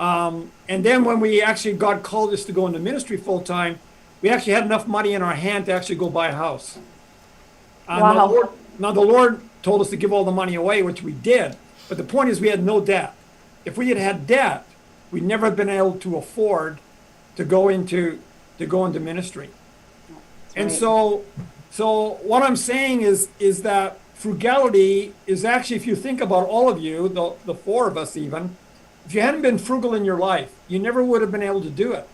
And then when we actually got called just to go into ministry full time, we actually had enough money in our hand to actually go buy a house. Wow. Now the Lord told us to give all the money away, which we did. But the point is we had no debt. If we had had debt, we'd never have been able to afford to go into ministry. And so what I'm saying is that frugality is actually, if you think about all of you, the four of us even, if you hadn't been frugal in your life, you never would have been able to do it.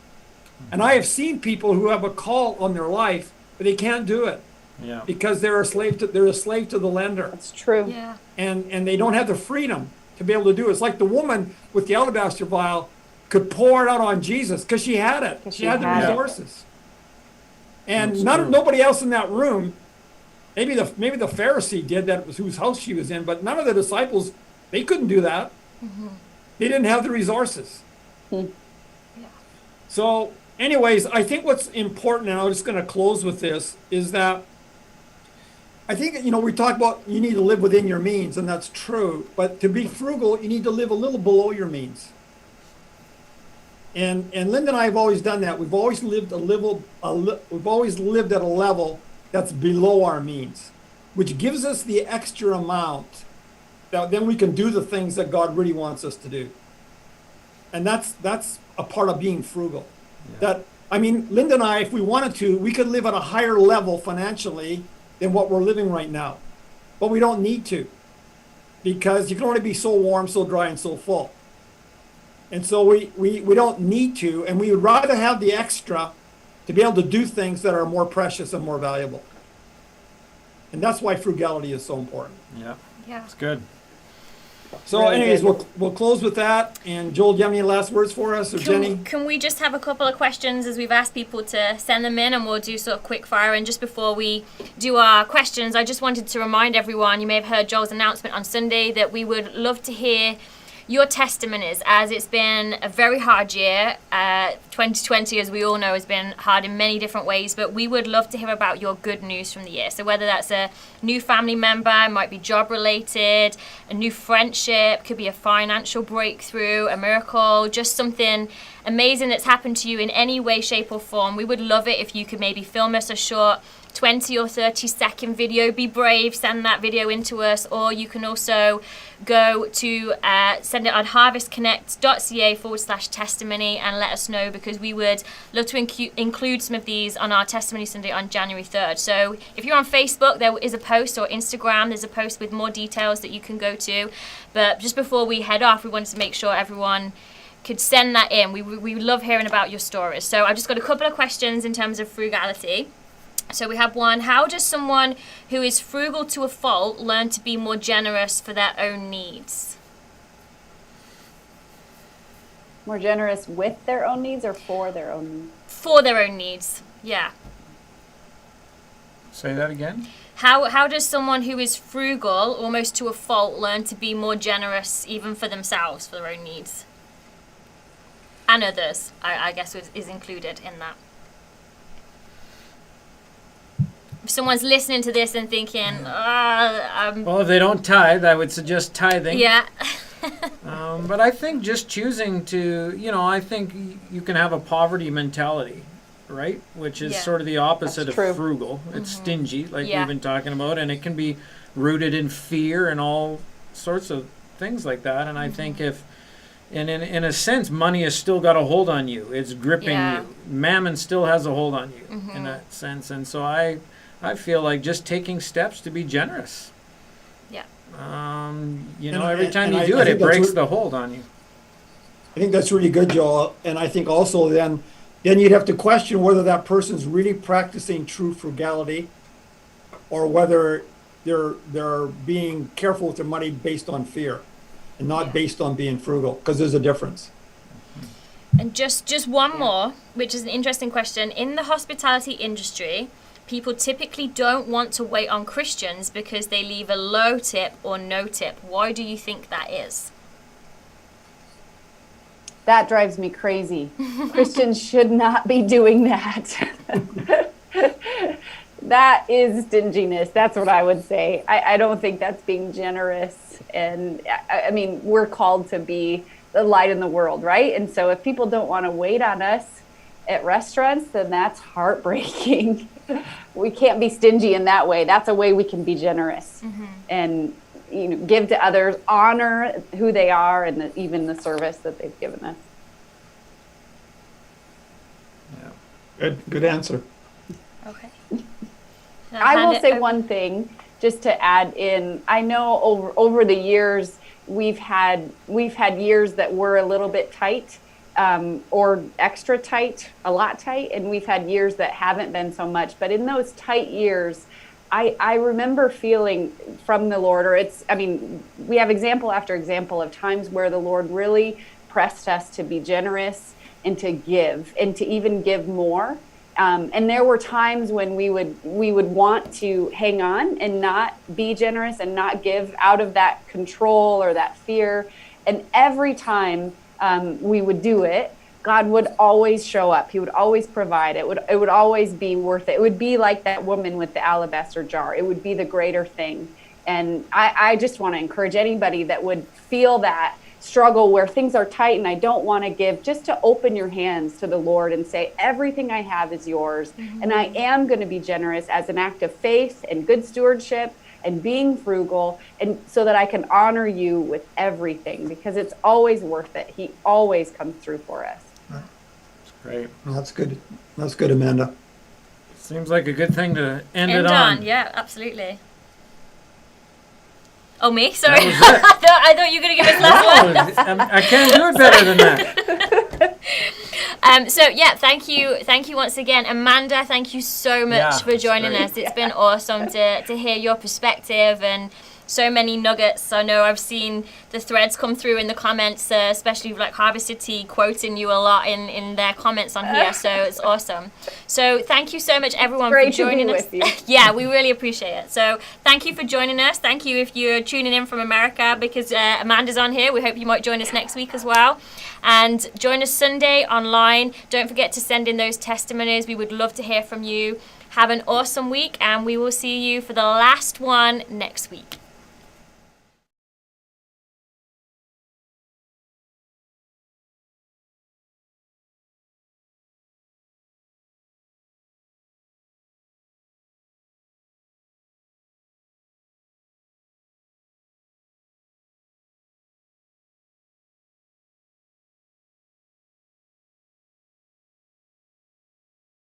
And I have seen people who have a call on their life, but they can't do it. Yeah. Because they're a slave to the lender. That's true. Yeah. And they don't have the freedom to be able to do it. It's like the woman with the alabaster vial could pour it out on Jesus because she had it. She had the resources. And nobody else in that room, maybe the Pharisee did that, whose house she was in, but none of the disciples, they couldn't do that. Mm-hmm. They didn't have the resources. Mm. Yeah. So anyways, I think what's important, and I'm just going to close with this, is that I think, you know, we talk about you need to live within your means, and that's true. But to be frugal, you need to live a little below your means. And Linda and I have always done that. We've always lived we've always lived at a level that's below our means, which gives us the extra amount that then we can do the things that God really wants us to do. And that's a part of being frugal. Yeah. Linda and I, if we wanted to, we could live at a higher level financially than what we're living right now. But we don't need to, because you can only be so warm, so dry, and so full. And so we don't need to, and we would rather have the extra to be able to do things that are more precious and more valuable. And that's why frugality is so important. Yeah. Yeah. It's good. So Really anyways, good. we'll close with that. And Joel, do you have any last words for us, or Jenny? Can we just have a couple of questions, as we've asked people to send them in, and we'll do sort of quick fire. And just before we do our questions, I just wanted to remind everyone, you may have heard Joel's announcement on Sunday, that we would love to hear your testimonies, as it's been a very hard year. 2020, as we all know, has been hard in many different ways, but we would love to hear about your good news from the year. So whether that's a new family member, it might be job related, a new friendship, could be a financial breakthrough, a miracle, just something amazing that's happened to you in any way, shape or form. We would love it if you could maybe film us a short 20 or 30 second video. Be brave, send that video in to us, or you can also go to send it on harvestconnect.ca/testimony and let us know, because we would love to include some of these on our testimony Sunday on January 3rd. So if you're on Facebook, there is a post, or Instagram, there's a post with more details that you can go to. But just before we head off, we wanted to make sure everyone could send that in. We love hearing about your stories. So I've just got a couple of questions in terms of frugality. So we have one: how does someone who is frugal to a fault learn to be more generous for their own needs? More generous with their own needs or for their own needs? For their own needs, yeah. Say that again. How does someone who is frugal, almost to a fault, learn to be more generous even for themselves, for their own needs? And others, I guess, is included in that. If someone's listening to this and thinking, Well, if they don't tithe, I would suggest tithing. yeah. But I think just choosing to, I think you can have a poverty mentality. right? Which is Yeah. sort of the opposite That's of true. frugal. It's stingy, like Yeah. we've been talking about, and it can be rooted in fear and all sorts of things like that. And I think if, and in a sense, money has still got a hold on you. It's gripping Yeah. you. Mammon still has a hold on you in that sense. And so I feel like just taking steps to be generous. Yeah. You know, And- every time and you I- do I it, think it that's breaks what- the hold on you. I think that's really good, Joel. And I think also then you'd have to question whether that person's really practicing true frugality, or whether they're being careful with their money based on fear, and not Yeah. based on being frugal. Because there's a difference. And just one more, which is an interesting question. In the hospitality industry, people typically don't want to wait on Christians because they leave a low tip or no tip. Why do you think that is? That drives me crazy. Christians should not be doing that. That is stinginess. That's what I would say. I don't think that's being generous. And I mean, we're called to be the light in the world, right? And so if people don't want to wait on us at restaurants, then that's heartbreaking. We can't be stingy in that way. That's a way we can be generous and give to others, honor who they are, and even the service that they've given us. Good answer. Okay. I will say one thing just to add in. I know over the years we've had years that were a little bit tight, or extra tight, a lot tight, and we've had years that haven't been so much. But in those tight years, I remember feeling from the Lord, we have example after example of times where the Lord really pressed us to be generous and to give, and to even give more. And there were times when we would want to hang on and not be generous and not give out of that control or that fear. And every time we would do it, God would always show up. He would always provide. It would always be worth it. It would be like that woman with the alabaster jar. It would be the greater thing. And I just want to encourage anybody that would feel that struggle where things are tight and I don't want to give, just to open your hands to the Lord and say, everything I have is yours. And I am going to be generous as an act of faith and good stewardship and being frugal, and so that I can honor you with everything, because it's always worth it. He always comes through for us. Great. That's good. That's good, Amanda. Seems like a good thing to end it End on. on. Yeah, absolutely. Oh, me? Sorry. That was it. I thought you were going to give us last one. I can't do it better than that. So yeah, thank you once again, Amanda. Thank you so much Yeah, for joining great. us. It's been awesome to hear your perspective and so many nuggets. I know I've seen the threads come through in the comments, especially like Harvested Tea quoting you a lot in their comments on here. So it's awesome. So thank you so much, everyone, Great for joining to be us. with you. Yeah, we really appreciate it. So thank you for joining us. Thank you if you're tuning in from America, because Amanda's on here. We hope you might join us next week as well. And join us Sunday online. Don't forget to send in those testimonies. We would love to hear from you. Have an awesome week, and we will see you for the last one next week.